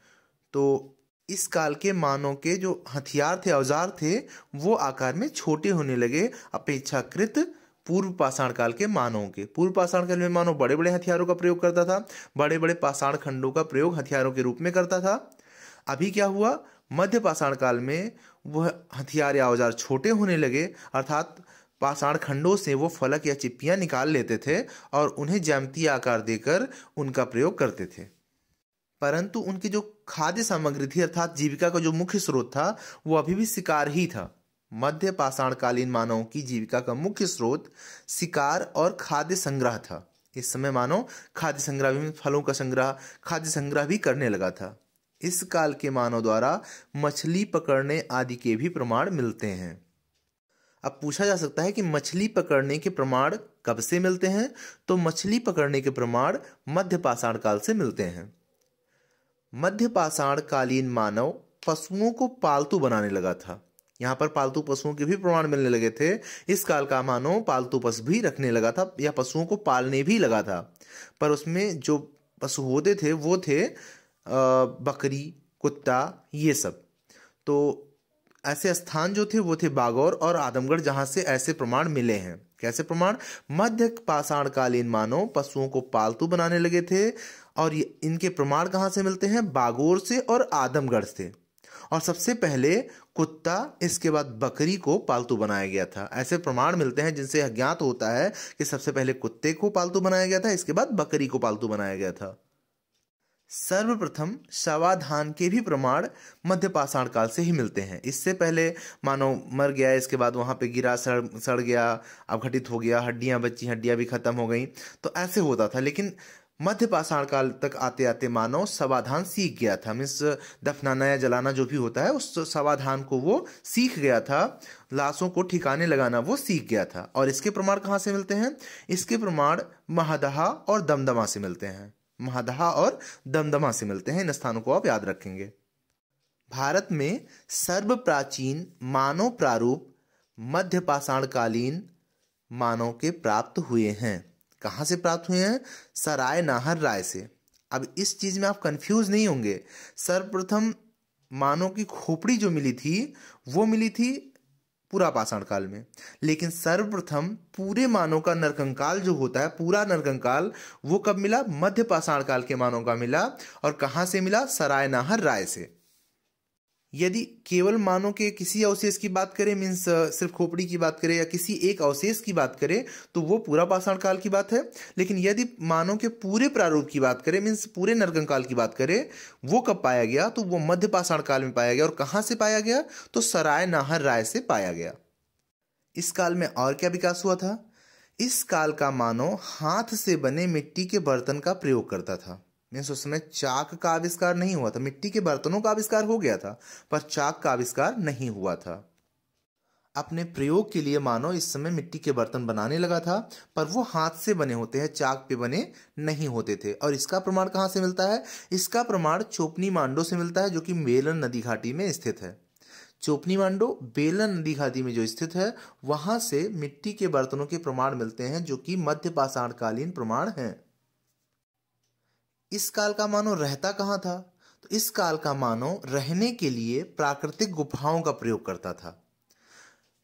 तो इस काल के मानव के जो हथियार थे, औजार थे, वो आकार में छोटे होने लगे अपेक्षाकृत पूर्व पाषाण काल के मानवों के। पूर्व पाषाण काल में मानव बड़े बड़े हथियारों का प्रयोग करता था, बड़े बड़े पाषाण खंडों का प्रयोग हथियारों के रूप में करता था। अभी क्या हुआ? मध्य पाषाण काल में वह हथियार या औजार छोटे होने लगे, अर्थात पाषाण खंडों से वो फलक या चिप्पियां निकाल लेते थे और उन्हें ज्यामितीय आकार देकर उनका प्रयोग करते थे। परंतु उनकी जो खाद्य सामग्री थी, अर्थात जीविका का जो मुख्य स्रोत था, वो अभी भी शिकार ही था। मध्य पाषाण कालीन मानवों की जीविका का मुख्य स्रोत शिकार और खाद्य संग्रह था। इस समय मानव खाद्य संग्रह भी, फलों का संग्रह, खाद्य संग्रह भी करने लगा था। इस काल के मानव द्वारा मछली पकड़ने आदि के भी प्रमाण मिलते हैं। अब पूछा जा सकता है कि मछली पकड़ने के प्रमाण कब से मिलते हैं? तो मछली पकड़ने के प्रमाण मध्य पाषाण काल से मिलते हैं। मध्य पाषाण कालीन मानव पशुओं को पालतू बनाने लगा था। यहाँ पर पालतू पशुओं के भी प्रमाण मिलने लगे थे। इस काल का मानव पालतू पशु भी रखने लगा था या पशुओं को पालने भी लगा था। पर उसमें जो पशु होते थे वो थे बकरी, कुत्ता, ये सब। तो ऐसे स्थान जो थे वो थे बागौर और आदमगढ़, जहां से ऐसे प्रमाण मिले हैं। कैसे प्रमाण? मध्य पाषाण कालीन मानव पशुओं को पालतू बनाने लगे थे और इनके प्रमाण कहाँ से मिलते हैं? बागौर से और आदमगढ़ से। और सबसे पहले कुत्ता, इसके बाद बकरी को पालतू बनाया गया था। ऐसे प्रमाण मिलते हैं जिनसे ज्ञात होता है कि सबसे पहले कुत्ते को पालतू बनाया गया था, इसके बाद बकरी को पालतू बनाया गया था। सर्वप्रथम शवाधान के भी प्रमाण मध्य पाषाण काल से ही मिलते हैं। इससे पहले मानव मर गया, इसके बाद वहां पे गिरा, सड़ गया, अपघटित हो गया, हड्डियां बची, हड्डियां भी खत्म हो गई, तो ऐसे होता था। लेकिन मध्य पाषाण काल तक आते आते मानव शवाधान सीख गया था। मीन्स दफनाना या जलाना जो भी होता है, उस शवाधान को वो सीख गया था। लाशों को ठिकाने लगाना वो सीख गया था। और इसके प्रमाण कहाँ से मिलते हैं? इसके प्रमाण महदहा और दमदमा से मिलते हैं। महदहा और दमदमा से मिलते हैं। इन स्थानों को आप याद रखेंगे। भारत में सर्व प्राचीन मानव प्रारूप मध्य पाषाण कालीन मानव के प्राप्त हुए हैं। कहाँ से प्राप्त हुए हैं? सराय नाहर राय से। अब इस चीज में आप कंफ्यूज नहीं होंगे। सर्वप्रथम मानव की खोपड़ी जो मिली थी वो मिली थी पूरा पाषाण काल में, लेकिन सर्वप्रथम पूरे मानव का नरकंकाल जो होता है, पूरा नरकंकाल, वो कब मिला? मध्य पाषाण काल के मानव का मिला। और कहाँ से मिला? सराय नाहर राय से। यदि केवल मानव के किसी अवशेष की बात करें, मीन्स सिर्फ खोपड़ी की बात करें या किसी एक अवशेष की बात करें, तो वो पूरा पाषाण काल की बात है। लेकिन यदि मानव के पूरे प्रारूप की बात करें, मीन्स पूरे नरकंकाल की बात करें, वो कब पाया गया? तो वो मध्य पाषाण काल में पाया गया। और कहाँ से पाया गया? तो सराय नाहर राय से पाया गया। इस काल में और क्या विकास हुआ था? इस काल का मानव हाथ से बने मिट्टी के बर्तन का प्रयोग करता था। मीन्स उस समय चाक का आविष्कार नहीं हुआ था। मिट्टी के बर्तनों का आविष्कार हो गया था, पर चाक का आविष्कार नहीं हुआ था। अपने प्रयोग के लिए मानव इस समय मिट्टी के बर्तन बनाने लगा था, पर वो हाथ से बने होते हैं, चाक पे बने नहीं होते थे। और इसका प्रमाण कहाँ से मिलता है? इसका प्रमाण चोपनी मांडो से मिलता है, जो कि बेलन नदी घाटी में स्थित है। चोपनी मांडो बेलन नदी घाटी में जो स्थित है, वहां से मिट्टी के बर्तनों के प्रमाण मिलते हैं, जो कि मध्य पाषाण कालीन प्रमाण हैं। इस काल का मानव रहता कहाँ था? तो इस काल का मानव रहने के लिए प्राकृतिक गुफाओं का प्रयोग करता था।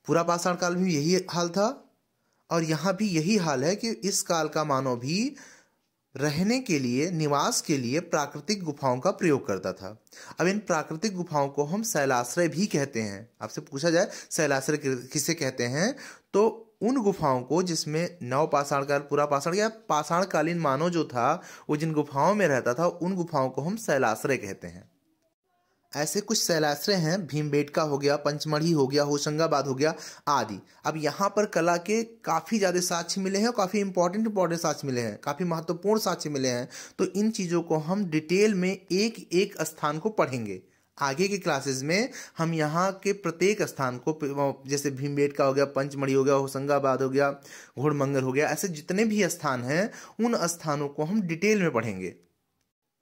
पूरा पाषाण काल में भी यही हाल था, और यहाँ भी यही हाल है कि इस काल का मानव भी रहने के लिए, निवास के लिए प्राकृतिक गुफाओं का प्रयोग करता था। अब इन प्राकृतिक गुफाओं को हम शैलाश्रय भी कहते हैं। आपसे पूछा जाए शैलाश्रय किसे कहते हैं, तो उन गुफाओं को जिसमें नव पाषाण काल, पूरा पाषाण या पाषाण कालीन मानव जो था वो जिन गुफाओं में रहता था, उन गुफाओं को हम शैलाश्रय कहते हैं। ऐसे कुछ शैलाश्रय हैं, भीमबेटका हो गया, पंचमढ़ी हो गया, होशंगाबाद हो गया आदि। अब यहाँ पर कला के काफ़ी ज़्यादा साक्ष्य मिले हैं, काफ़ी इंपॉर्टेंट साक्ष्य मिले हैं, काफ़ी महत्वपूर्ण साक्ष्य मिले हैं। तो इन चीज़ों को हम डिटेल में एक एक स्थान को पढ़ेंगे। आगे के क्लासेस में हम यहाँ के प्रत्येक स्थान को, जैसे भीमबेटका हो गया, पंचमढ़ी हो गया, होशंगाबाद हो गया, घोड़मंगल हो गया, ऐसे जितने भी स्थान हैं उन स्थानों को हम डिटेल में पढ़ेंगे।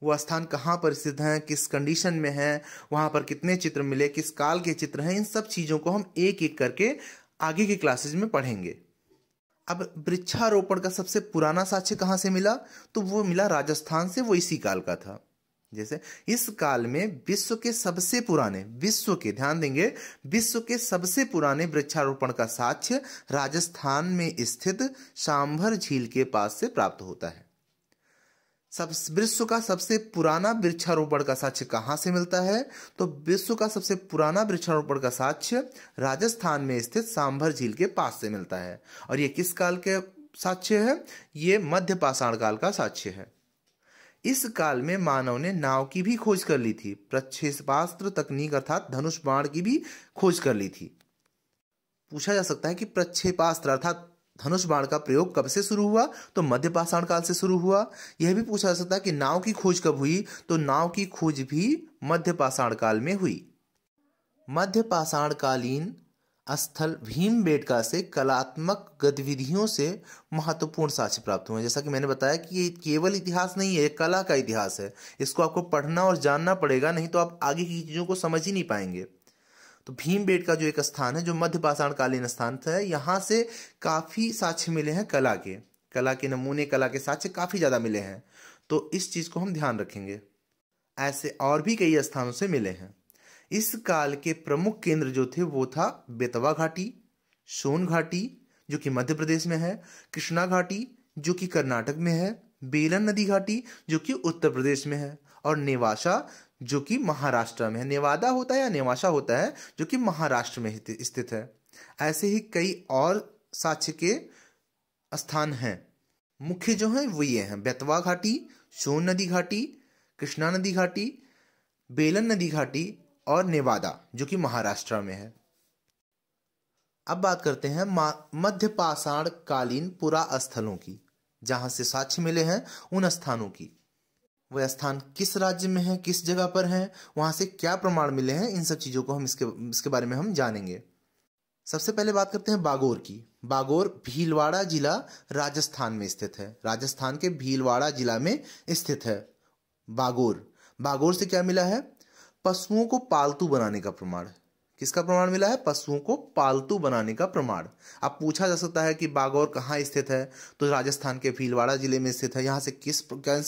वो स्थान कहाँ पर स्थित हैं, किस कंडीशन में है, वहाँ पर कितने चित्र मिले, किस काल के चित्र हैं, इन सब चीज़ों को हम एक एक करके आगे के क्लासेज में पढ़ेंगे। अब वृक्षारोपण का सबसे पुराना साक्ष्य कहाँ से मिला? तो वो मिला राजस्थान से, वो इसी काल का था। जैसे इस काल में विश्व के सबसे पुराने, विश्व के, ध्यान देंगे, विश्व के सबसे पुराने वृक्षारोपण का साक्ष्य राजस्थान में स्थित सांभर झील के पास से प्राप्त होता है। विश्व का सबसे पुराना वृक्षारोपण का साक्ष्य कहाँ से मिलता है? तो विश्व का सबसे पुराना वृक्षारोपण का साक्ष्य राजस्थान में स्थित सांभर झील के पास से मिलता है। और ये किस काल के साक्ष्य है? ये मध्य पाषाण काल का साक्ष्य है। इस काल में मानव ने नाव की भी खोज कर ली थी, प्रक्षेपास्त्र तकनीक अर्थात धनुष बाण की भी खोज कर ली थी। पूछा जा सकता है कि प्रक्षेपास्त्र अर्थात धनुष बाण का प्रयोग कब से शुरू हुआ? तो मध्य पाषाण काल से शुरू हुआ। यह भी पूछा जा सकता है कि नाव की खोज कब हुई? तो नाव की खोज भी मध्य पाषाण काल में हुई। मध्य पाषाण कालीन स्थल भीमबेटका से कलात्मक गतिविधियों से महत्वपूर्ण साक्ष्य प्राप्त हुए। जैसा कि मैंने बताया कि ये केवल इतिहास नहीं है, ये कला का इतिहास है। इसको आपको पढ़ना और जानना पड़ेगा, नहीं तो आप आगे की चीज़ों को समझ ही नहीं पाएंगे। तो भीमबेटका जो एक स्थान है, जो मध्य पाषाण कालीन स्थान है, यहाँ से काफ़ी साक्ष्य मिले हैं कला के नमूने, कला के साक्ष्य काफ़ी ज़्यादा मिले हैं। तो इस चीज़ को हम ध्यान रखेंगे। ऐसे और भी कई स्थानों से मिले हैं। इस काल के प्रमुख केंद्र जो थे वो था बेतवा घाटी, सोन घाटी जो कि मध्य प्रदेश में है, कृष्णा घाटी जो कि कर्नाटक में है, बेलन नदी घाटी जो कि उत्तर प्रदेश में है, और नेवासा जो कि महाराष्ट्र में है। नेवादा होता है या नेवासा होता है, जो कि महाराष्ट्र में स्थित है। ऐसे ही कई और साक्ष्य के स्थान हैं। मुख्य जो हैं वो ये हैं: बेतवा घाटी, सोन नदी घाटी, कृष्णा नदी घाटी, बेलन नदी घाटी और नेवादा जो कि महाराष्ट्र में है। अब बात करते हैं मध्य पाषाण कालीन पुरा स्थलों की, जहां से साक्ष्य मिले हैं उन स्थानों की। वह स्थान किस राज्य में है, किस जगह पर है, वहां से क्या प्रमाण मिले हैं, इन सब चीजों को हम इसके बारे में हम जानेंगे। सबसे पहले बात करते हैं बागोर की। बागोर भीलवाड़ा जिला राजस्थान में स्थित है। राजस्थान के भीलवाड़ा जिला में स्थित है बागोर से क्या मिला है? पशुओं को पालतू बनाने का प्रमाण। किसका प्रमाण मिला है? पशुओं को पालतू बनाने का प्रमाण। अब पूछा जा सकता है कि बागौर कहाँ स्थित है? तो राजस्थान के भीलवाड़ा जिले में स्थित है। यहाँ से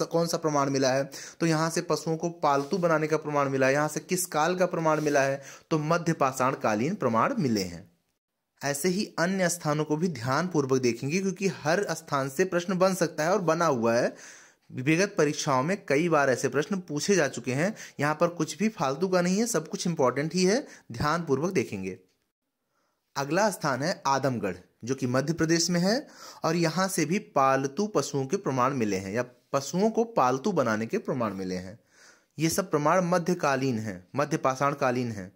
कौन सा प्रमाण मिला है? तो यहाँ से पशुओं को पालतू बनाने का प्रमाण मिला है। यहाँ से किस काल का प्रमाण मिला है? तो मध्य पाषाण कालीन प्रमाण मिले हैं। ऐसे ही अन्य स्थानों को भी ध्यानपूर्वक देखेंगे, क्योंकि हर स्थान से प्रश्न बन सकता है और बना हुआ है। विगत परीक्षाओं में कई बार ऐसे प्रश्न पूछे जा चुके हैं। यहाँ पर कुछ भी फालतू का नहीं है, सब कुछ इंपॉर्टेंट ही है, ध्यानपूर्वक देखेंगे। अगला स्थान है आदमगढ़, जो कि मध्य प्रदेश में है, और यहाँ से भी पालतू पशुओं के प्रमाण मिले हैं, या पशुओं को पालतू बनाने के प्रमाण मिले हैं। ये सब प्रमाण मध्यकालीन हैं, मध्य पाषाण कालीन हैं।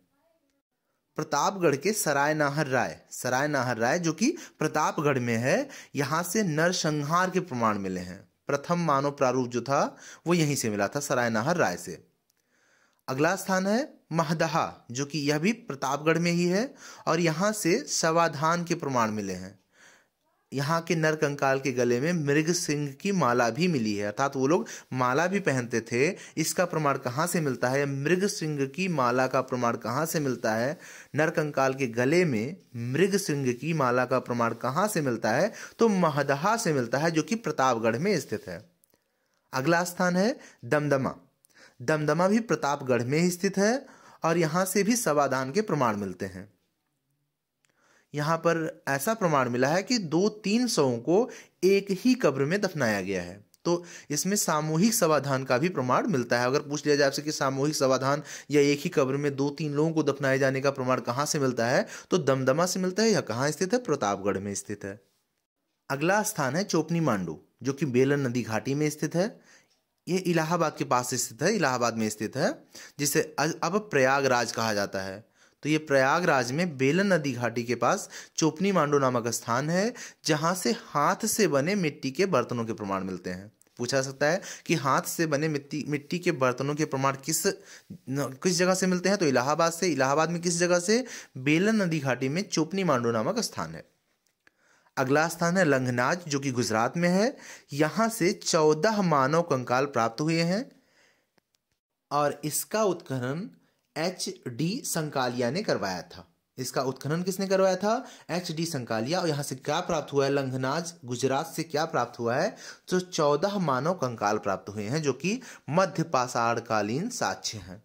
प्रतापगढ़ के सराय नाहर राय जो कि प्रतापगढ़ में है, यहाँ से नरसंहार के प्रमाण मिले हैं। प्रथम मानव प्रारूप जो था वो यहीं से मिला था, सराय नाहर राय से। अगला स्थान है महदहा, जो कि यह भी प्रतापगढ़ में ही है और यहाँ से शवाधान के प्रमाण मिले हैं। यहाँ के नर कंकाल के गले में मृग सिंह की माला भी मिली है, अर्थात वो लोग माला भी पहनते थे। इसका प्रमाण कहाँ से मिलता है? मृग सिंह की माला का प्रमाण कहाँ से मिलता है? नर कंकाल के गले में मृग सिंह की माला का प्रमाण कहाँ से मिलता है? तो महदहा से मिलता है, जो कि प्रतापगढ़ में स्थित है। अगला स्थान है दमदमा। दमदमा भी प्रतापगढ़ में ही स्थित है और यहाँ से भी शवाधान के प्रमाण मिलते हैं। यहाँ पर ऐसा प्रमाण मिला है कि 2-3 शवों को एक ही कब्र में दफनाया गया है, तो इसमें सामूहिक शवाधान का भी प्रमाण मिलता है। अगर पूछ लिया जाए आपसे कि सामूहिक शवाधान या एक ही कब्र में 2-3 लोगों को दफनाए जाने का प्रमाण कहाँ से मिलता है, तो दमदमा से मिलता है। यह कहाँ स्थित है? प्रतापगढ़ में स्थित है। अगला स्थान है चोपनी मांडू, जो कि बेलन नदी घाटी में स्थित है। ये इलाहाबाद के पास स्थित है, इलाहाबाद में स्थित है, जिसे अब प्रयागराज कहा जाता है। तो ये प्रयागराज में बेलन नदी घाटी के पास चोपनी मांडू नामक स्थान है, जहाँ से हाथ से बने मिट्टी के बर्तनों के प्रमाण मिलते हैं। पूछा सकता है कि हाथ से बने मिट्टी के बर्तनों के प्रमाण किस जगह से मिलते हैं? तो इलाहाबाद से। इलाहाबाद में किस जगह से? बेलन नदी घाटी में चोपनी मांडू नामक स्थान है। अगला स्थान है लंघनाज, जो कि गुजरात में है। यहाँ से 14 मानव कंकाल प्राप्त हुए हैं और इसका उत्खनन HD संकालिया ने करवाया था। इसका उत्खनन किसने करवाया था? HD संकालिया। और यहाँ से क्या प्राप्त हुआ है? लंघनाज गुजरात से क्या प्राप्त हुआ है? तो 14 मानव कंकाल प्राप्त हुए हैं, जो कि मध्य पाषाण कालीन साक्ष्य हैं।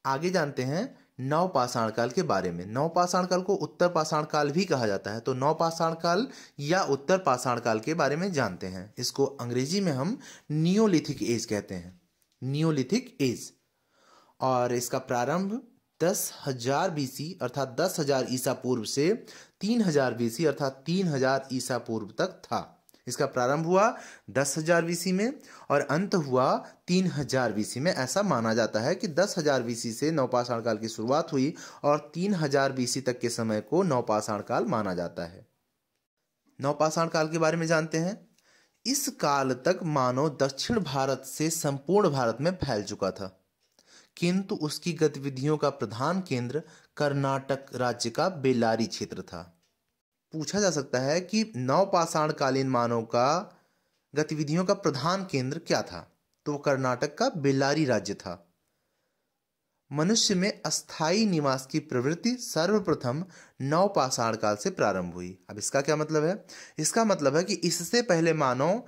आगे जानते हैं नवपाषाण काल के बारे में। नवपाषाण काल को उत्तर पाषाण काल भी कहा जाता है, तो नवपाषाण काल या उत्तर पाषाण काल के बारे में जानते हैं। इसको अंग्रेजी में हम नियोलिथिक एज कहते हैं, नियोलिथिक एज। और इसका प्रारंभ 10,000 BC अर्थात 10,000 ईसा पूर्व से 3,000 BC अर्थात 3,000 ईसा पूर्व तक था। इसका प्रारंभ हुआ 10,000 BC में और अंत हुआ 3,000 BC में। ऐसा माना जाता है कि 10,000 BC से नवपाषाण काल की शुरुआत हुई और 3,000 BC तक के समय को नवपाषाण काल माना जाता है। नवपाषाण काल के बारे में जानते हैं। इस काल तक मानव दक्षिण भारत से संपूर्ण भारत में फैल चुका था, किंतु उसकी गतिविधियों का प्रधान केंद्र कर्नाटक राज्य का बेल्लारी क्षेत्र था। पूछा जा सकता है कि नवपाषाण कालीन मानव का गतिविधियों का प्रधान केंद्र क्या था? तो वो कर्नाटक का बेल्लारी राज्य था। मनुष्य में अस्थायी निवास की प्रवृत्ति सर्वप्रथम नवपाषाण काल से प्रारंभ हुई। अब इसका क्या मतलब है? इसका मतलब है कि इससे पहले मानव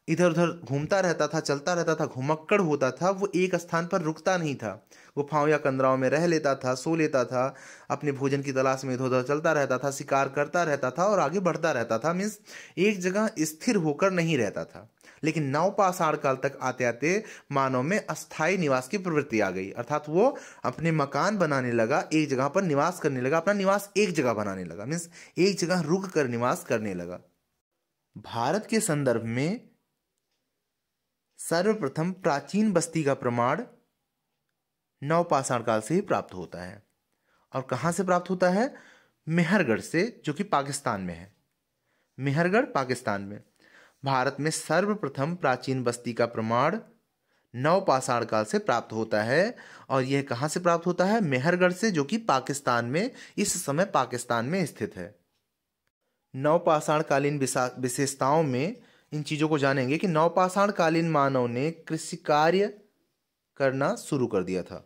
इधर उधर घूमता रहता था, चलता रहता था, घुमक्कड़ होता था। वो एक स्थान पर रुकता नहीं था, गुफाओं या कंदराओं में रह लेता था, सो लेता था, अपने भोजन की तलाश में इधर उधर चलता रहता था, शिकार करता रहता था और आगे बढ़ता रहता था। मीन्स एक जगह स्थिर होकर नहीं रहता था। लेकिन नवपाषाण काल तक आते आते मानव में अस्थायी निवास की प्रवृत्ति आ गई, अर्थात वो अपने मकान बनाने लगा, एक जगह पर निवास करने लगा, अपना निवास एक जगह बनाने लगा, मीन्स एक जगह रुक कर निवास करने लगा। भारत के संदर्भ में सर्वप्रथम प्राचीन बस्ती का प्रमाण नवपाषाण काल से ही प्राप्त होता है। और कहाँ से प्राप्त होता है? मेहरगढ़ से, जो कि पाकिस्तान में है। मेहरगढ़ पाकिस्तान में। भारत में सर्वप्रथम प्राचीन बस्ती का प्रमाण नवपाषाण काल से प्राप्त होता है। और यह कहाँ से प्राप्त होता है? मेहरगढ़ से, जो कि पाकिस्तान में, इस समय पाकिस्तान में स्थित है। नवपाषाण कालीन विशेषताओं में इन चीज़ों को जानेंगे कि नवपाषाण कालीन मानव ने कृषि कार्य करना शुरू कर दिया था।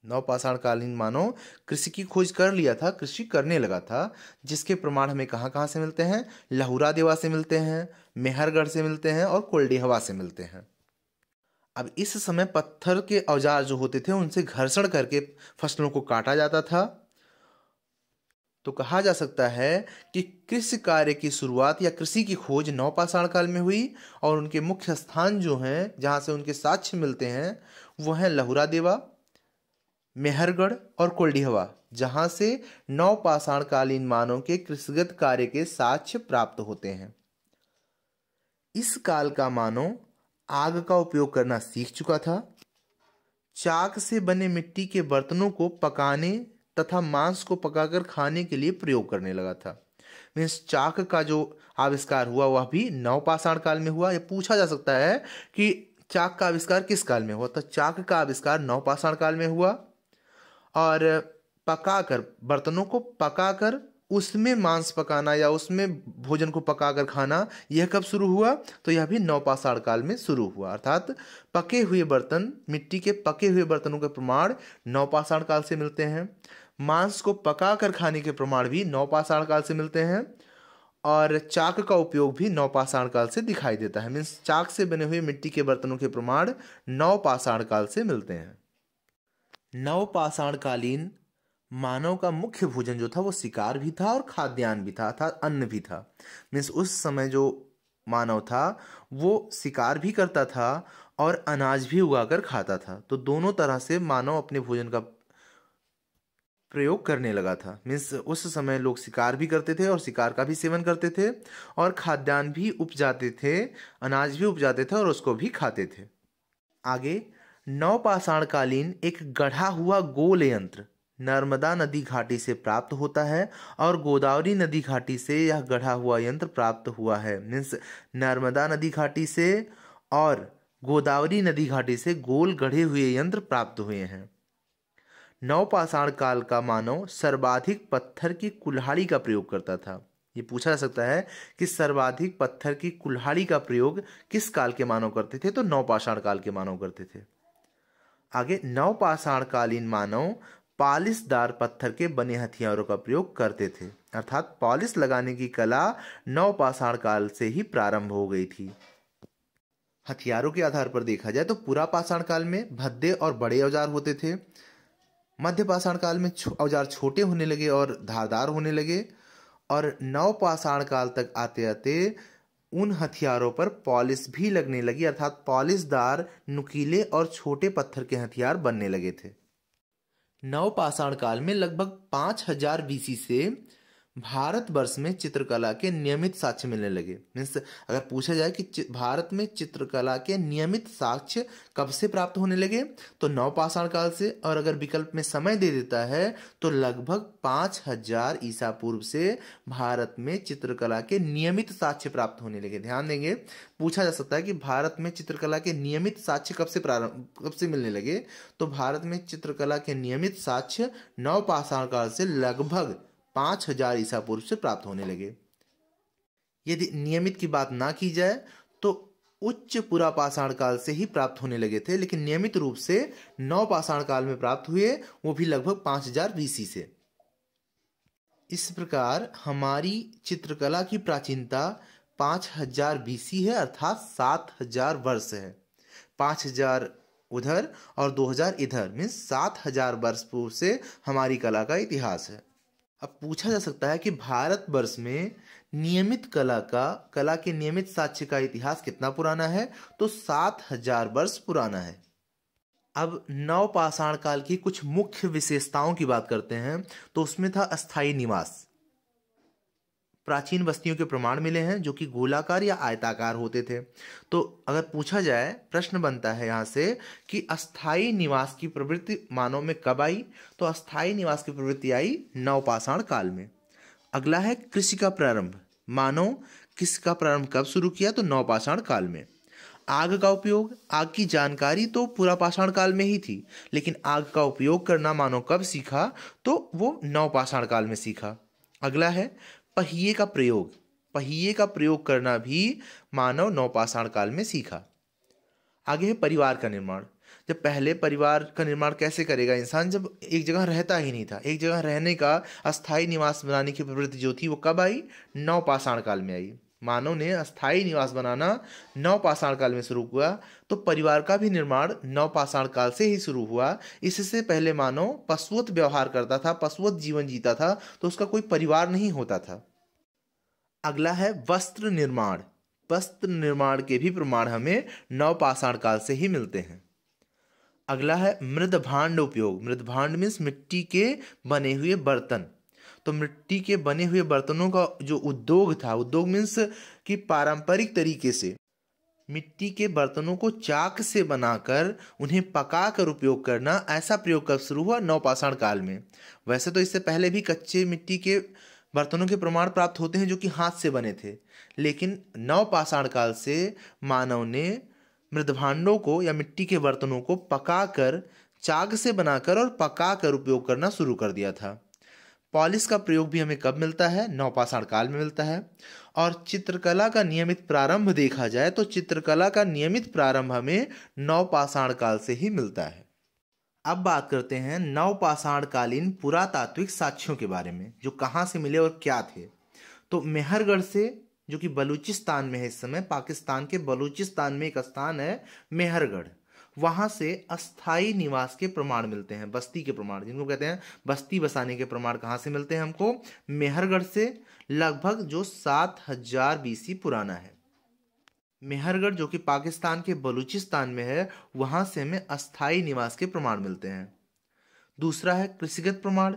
नवपाषाण कालीन मानव कृषि की खोज कर लिया था, कृषि करने लगा था, जिसके प्रमाण हमें कहाँ कहाँ से मिलते हैं? लहुरा देवा से मिलते हैं, मेहरगढ़ से मिलते हैं और कोल्डिहवा से मिलते हैं। अब इस समय पत्थर के औजार जो होते थे उनसे घर्षण करके फसलों को काटा जाता था। तो कहा जा सकता है कि कृषि कार्य की शुरुआत या कृषि की खोज नवपाषाण काल में हुई और उनके मुख्य स्थान जो हैं, जहाँ से उनके साक्ष्य मिलते हैं, वो हैं लहुरा देवा, मेहरगढ़ और कोल्डिहवा, जहाँ से नवपाषाण कालीन मानव के कृषिगत कार्य के साक्ष्य प्राप्त होते हैं। इस काल का मानव आग का उपयोग करना सीख चुका था, चाक से बने मिट्टी के बर्तनों को पकाने तथा मांस को पकाकर खाने के लिए प्रयोग करने लगा था। मीन्स चाक का जो आविष्कार हुआ वह भी नवपाषाण काल में हुआ। यह पूछा जा सकता है कि चाक का आविष्कार किस काल में हुआ? तो चाक का आविष्कार नवपाषाण काल में हुआ। और पकाकर, बर्तनों को पकाकर उसमें मांस पकाना या उसमें भोजन को पकाकर खाना, यह कब शुरू हुआ? तो यह भी नवपाषाण काल में शुरू हुआ। अर्थात पके हुए बर्तन, मिट्टी के पके हुए बर्तनों के प्रमाण नवपाषाण काल से मिलते हैं। मांस को पकाकर खाने के प्रमाण भी नवपाषाण काल से मिलते हैं। और चाक का उपयोग भी नवपाषाण काल से दिखाई देता है। मीन्स चाक से बने हुए मिट्टी के बर्तनों के प्रमाण नवपाषाण काल से मिलते हैं। नवपाषाण कालीन मानव का मुख्य भोजन जो था वो शिकार भी था और खाद्यान्न भी था, अर्थात अन्न भी था। मीन्स उस समय जो मानव था वो शिकार भी करता था और अनाज भी उगाकर खाता था। तो दोनों तरह से मानव अपने भोजन का प्रयोग करने लगा था। मीन्स उस समय लोग शिकार भी करते थे और शिकार का भी सेवन करते थे और खाद्यान्न भी उपजाते थे, अनाज भी उपजाते थे और उसको भी खाते थे। आगे, नवपाषाण कालीन एक गढ़ा हुआ गोल यंत्र नर्मदा नदी घाटी से प्राप्त होता है और गोदावरी नदी घाटी से यह गढ़ा हुआ यंत्र प्राप्त हुआ है। मीन्स नर्मदा नदी घाटी से और गोदावरी नदी घाटी से गोल गढ़े हुए यंत्र प्राप्त हुए हैं। नवपाषाण काल का मानव सर्वाधिक पत्थर की कुल्हाड़ी का प्रयोग करता था। ये पूछा जा सकता है कि सर्वाधिक पत्थर की कुल्हाड़ी का प्रयोग किस काल के मानव करते थे? तो नवपाषाण काल के मानव करते थे। आगे, नवपाषाण कालीन मानव पॉलिशदार पत्थर के बने हथियारों का प्रयोग करते थे। अर्थात पॉलिश लगाने की कला नवपाषाण काल से ही प्रारंभ हो गई थी। हथियारों के आधार पर देखा जाए तो पुरापाषाण काल में भद्दे और बड़े औजार होते थे। मध्यपाषाण काल में औजार छोटे होने लगे और धारदार होने लगे। और नवपाषाण काल तक आते आते उन हथियारों पर पॉलिश भी लगने लगी, अर्थात पॉलिशदार, नुकीले और छोटे पत्थर के हथियार बनने लगे थे। नवपाषाण काल में लगभग 5000 बीसी से भारतवर्ष में चित्रकला के नियमित साक्ष्य मिलने लगे। मीन्स अगर पूछा जाए कि भारत में चित्रकला के नियमित साक्ष्य कब से प्राप्त होने लगे, तो नवपाषाण काल से। और अगर विकल्प में समय दे देता है तो लगभग 5000 ईसा पूर्व से भारत में चित्रकला के नियमित साक्ष्य प्राप्त होने लगे। ध्यान देंगे, पूछा जा सकता है कि भारत में चित्रकला के नियमित साक्ष्य कब से मिलने लगे, तो भारत में चित्रकला के नियमित साक्ष्य नवपाषाण काल से लगभग 5000 ईसा पूर्व से प्राप्त होने लगे। यदि नियमित की बात ना की जाए तो उच्च पुरापाषाण काल से ही प्राप्त होने लगे थे, लेकिन नियमित रूप से नवपाषाण काल में प्राप्त हुए, वो भी लगभग 5000 बीसी से। इस प्रकार हमारी चित्रकला की प्राचीनता 5000 बीसी है, अर्थात 7000 वर्ष है। 5000 उधर और 2000 इधर, मीन्स 7000 वर्ष पूर्व से हमारी कला का इतिहास है। अब पूछा जा सकता है कि भारतवर्ष में नियमित कला के नियमित साक्ष्य का इतिहास कितना पुराना है, तो 7000 वर्ष पुराना है। अब नवपाषाण काल की कुछ मुख्य विशेषताओं की बात करते हैं, तो उसमें था अस्थायी निवास। प्राचीन बस्तियों के प्रमाण मिले हैं जो कि गोलाकार या आयताकार होते थे। तो अगर पूछा जाए, प्रश्न बनता है यहाँ से कि अस्थायी निवास की प्रवृत्ति मानव में कब आई, तो अस्थायी निवास की प्रवृत्ति आई नवपाषाण काल में। अगला है कृषि का प्रारंभ। मानव कृषि का प्रारंभ कब शुरू किया, तो नवपाषाण काल में। आग का उपयोग, आग की जानकारी तो पुरापाषाण काल में ही थी, लेकिन आग का उपयोग करना मानव कब सीखा, तो वो नवपाषाण काल में सीखा। अगला है पहिए का प्रयोग। पहिए का प्रयोग करना भी मानव नवपाषाण काल में सीखा। आगे है परिवार का निर्माण। जब पहले परिवार का निर्माण कैसे करेगा इंसान, जब एक जगह रहता ही नहीं था। एक जगह रहने का, अस्थायी निवास बनाने की प्रवृत्ति जो थी वो कब आई, नवपाषाण काल में आई। मानव ने अस्थायी निवास बनाना नवपाषाण काल में शुरू हुआ, तो परिवार का भी निर्माण नवपाषाण काल से ही शुरू हुआ। इससे पहले मानव पशुवत व्यवहार करता था, पशुवत जीवन जीता था, तो उसका कोई परिवार नहीं होता था। अगला है वस्त्र निर्माण। वस्त्र निर्माण के भी प्रमाण हमें नवपाषाण काल से ही मिलते हैं। अगला है मृदभांड उपयोग। मृदभांड मीन्स मिट्टी के बने हुए बर्तन। तो मिट्टी के बने हुए बर्तनों का जो उद्योग था, उद्योग मीन्स कि पारंपरिक तरीके से मिट्टी के बर्तनों को चाक से बनाकर उन्हें पकाकर उपयोग करना, ऐसा प्रयोग कब शुरू हुआ, नवपाषाण काल में। वैसे तो इससे पहले भी कच्चे मिट्टी के बर्तनों के प्रमाण प्राप्त होते हैं जो कि हाथ से बने थे, लेकिन नवपाषाण काल से मानव ने मृदभांडों को या मिट्टी के बर्तनों को पकाकर, चाक से बनाकर और पकाकर उपयोग करना शुरू कर दिया था। पॉलिश का प्रयोग भी हमें कब मिलता है? नवपाषाण काल में मिलता है। और चित्रकला का नियमित प्रारंभ देखा जाए तो चित्रकला का नियमित प्रारंभ हमें नवपाषाण काल से ही मिलता है। अब बात करते हैं नवपाषाण कालीन पुरातात्विक साक्ष्यों के बारे में, जो कहाँ से मिले और क्या थे। तो मेहरगढ़ से, जो कि बलूचिस्तान में है, इस समय पाकिस्तान के बलूचिस्तान में एक स्थान है मेहरगढ़, वहां से अस्थाई निवास के प्रमाण मिलते हैं, बस्ती के प्रमाण जिनको कहते हैं बस्ती बसाने के प्रमाण कहाँ से मिलते हैं हमको? मेहरगढ़ से, लगभग जो 7000 बीसी पुराना है। मेहरगढ़ जो कि पाकिस्तान के बलूचिस्तान में है, वहां से हमें अस्थाई निवास के प्रमाण मिलते हैं। दूसरा है कृषिगत प्रमाण।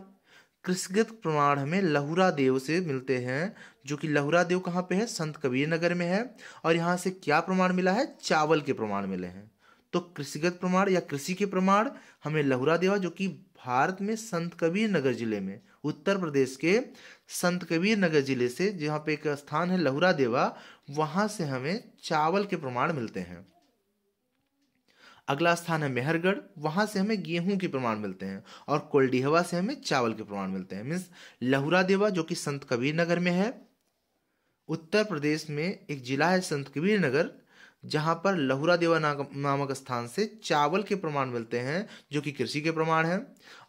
कृषिगत प्रमाण हमें लहुरा देव से मिलते हैं, जो कि लहुरा देव कहाँ पे है? संत कबीर नगर में है। और यहाँ से क्या प्रमाण मिला है? चावल के प्रमाण मिले हैं। तो कृषिगत प्रमाण या कृषि के प्रमाण हमें लहुरा देवा, जो कि भारत में संत कबीर नगर जिले में, उत्तर प्रदेश के संत कबीर नगर जिले से, जहाँ पे एक स्थान है लहुरा देवा, वहां से हमें चावल के प्रमाण मिलते हैं। अगला स्थान है मेहरगढ़, वहां से हमें गेहूं के प्रमाण मिलते हैं। और कोल्डिहवा से हमें चावल के प्रमाण मिलते हैं। मीन्स लहुरा देवा जो कि संत कबीर नगर में है, उत्तर प्रदेश में एक जिला है संत कबीर नगर, जहां पर लहुरा देवा नामक स्थान से चावल के प्रमाण मिलते हैं, जो कि कृषि के प्रमाण है।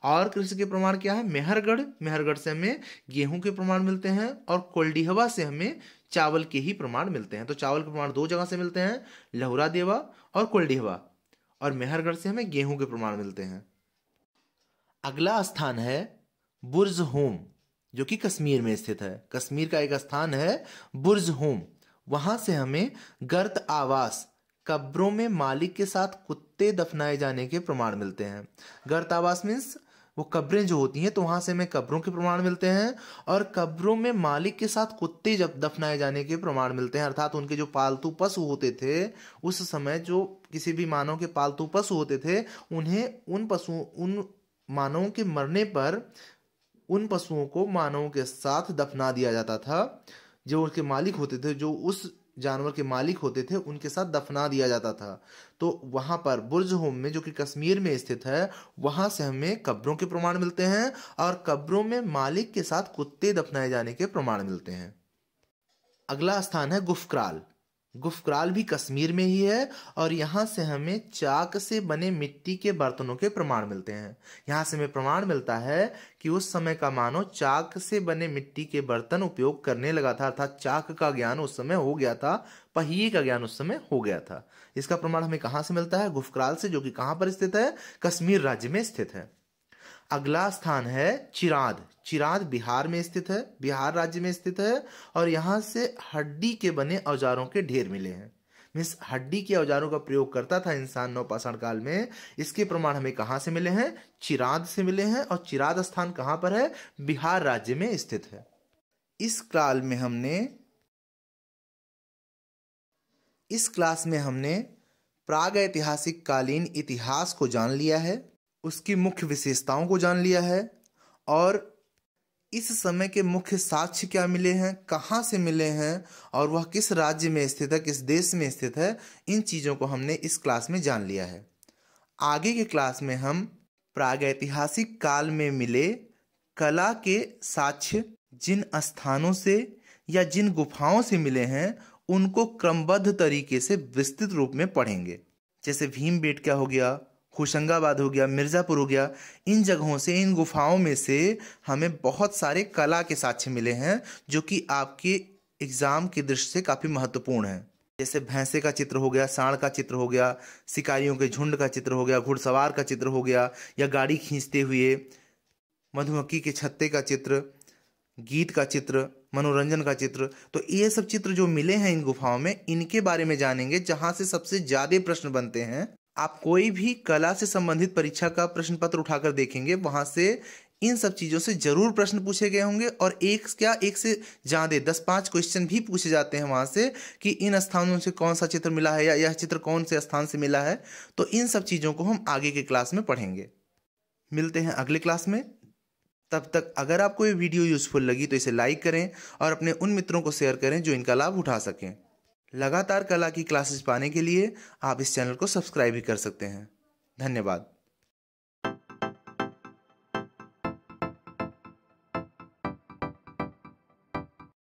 और कृषि के प्रमाण क्या है? मेहरगढ़, मेहरगढ़ से हमें गेहूं के प्रमाण मिलते हैं। और कोल्डिहवा से हमें चावल के ही प्रमाण मिलते हैं। तो चावल के प्रमाण दो जगह से मिलते हैं, लहुरा देवा और कोल्डिहवा। और मेहरगढ़ से हमें गेहूं के प्रमाण मिलते हैं। अगला स्थान है बुर्ज होम, जो कि कश्मीर में स्थित है। कश्मीर का एक स्थान है बुर्ज होम, वहां से हमें गर्त आवास, कब्रों में मालिक के साथ कुत्ते दफनाए जाने के प्रमाण मिलते हैं। गर्त आवास मीन्स वो कब्रें जो होती हैं, तो वहां से हमें कब्रों के प्रमाण मिलते हैं। और कब्रों में मालिक के साथ कुत्ते जब दफनाए जाने के प्रमाण मिलते हैं, अर्थात उनके जो पालतू पशु होते थे उस समय, जो किसी भी मानव के पालतू पशु होते थे, उन्हें उन मानवों के मरने पर उन पशुओं को मानवों के साथ दफना दिया जाता था। जो उनके मालिक होते थे, जो उस जानवर के मालिक होते थे, उनके साथ दफना दिया जाता था। तो वहां पर बुर्ज होम में, जो कि कश्मीर में स्थित है, वहां से हमें कब्रों के प्रमाण मिलते हैं। और कब्रों में मालिक के साथ कुत्ते दफनाए जाने के प्रमाण मिलते हैं। अगला स्थान है गुफक्राल। गुफक्राल भी कश्मीर में ही है। और यहाँ से हमें चाक से बने मिट्टी के बर्तनों के प्रमाण मिलते हैं। यहाँ से हमें प्रमाण मिलता है कि उस समय का मानव चाक से बने मिट्टी के बर्तन उपयोग करने लगा था, अर्थात चाक का ज्ञान उस समय हो गया था, पहिए का ज्ञान उस समय हो गया था। इसका प्रमाण हमें कहाँ से मिलता है? गुफक्राल से, जो कि कहाँ पर स्थित है? कश्मीर राज्य में स्थित है। अगला स्थान है चिराद। चिराद बिहार में स्थित है, बिहार राज्य में स्थित है। और यहाँ से हड्डी के बने औजारों के ढेर मिले हैं। मीन्स हड्डी के औजारों का प्रयोग करता था इंसान नवपाषाण काल में। इसके प्रमाण हमें कहाँ से मिले हैं? चिराद से मिले हैं। और चिराद स्थान कहाँ पर है? बिहार राज्य में स्थित है। इस क्लास में हमने प्रागैतिहासिक कालीन इतिहास को जान लिया है, उसकी मुख्य विशेषताओं को जान लिया है, और इस समय के मुख्य साक्ष्य क्या मिले हैं, कहाँ से मिले हैं, और वह किस राज्य में स्थित है, किस देश में स्थित है। इन चीज़ों को हमने इस क्लास में जान लिया है। आगे के क्लास में हम प्रागैतिहासिक काल में मिले कला के साक्ष्य जिन स्थानों से या जिन गुफाओं से मिले हैं, उनको क्रमबद्ध तरीके से विस्तृत रूप में पढ़ेंगे। जैसे भीमबेटका हो गया, होशंगाबाद हो गया, मिर्ज़ापुर हो गया। इन जगहों से, इन गुफाओं में से हमें बहुत सारे कला के साक्ष्य मिले हैं, जो कि आपके एग्जाम की दृष्टि से काफ़ी महत्वपूर्ण है। जैसे भैंसे का चित्र हो गया, सांड का चित्र हो गया, शिकारियों के झुंड का चित्र हो गया, घुड़सवार का चित्र हो गया, या गाड़ी खींचते हुए, मधुमक्खी के छत्ते का चित्र, गीत का चित्र, मनोरंजन का चित्र। तो ये सब चित्र जो मिले हैं इन गुफाओं में, इनके बारे में जानेंगे, जहाँ से सबसे ज़्यादा प्रश्न बनते हैं। आप कोई भी कला से संबंधित परीक्षा का प्रश्न पत्र उठाकर देखेंगे, वहां से इन सब चीज़ों से जरूर प्रश्न पूछे गए होंगे। और एक से ज़्यादा 10-5 क्वेश्चन भी पूछे जाते हैं वहां से, कि इन स्थानों से कौन सा चित्र मिला है, या यह चित्र कौन से स्थान से मिला है। तो इन सब चीज़ों को हम आगे के क्लास में पढ़ेंगे। मिलते हैं अगले क्लास में। तब तक अगर आपको ये वीडियो यूजफुल लगी तो इसे लाइक करें और अपने उन मित्रों को शेयर करें जो इनका लाभ उठा सकें। लगातार कला की क्लासेस पाने के लिए आप इस चैनल को सब्सक्राइब भी कर सकते हैं। धन्यवाद।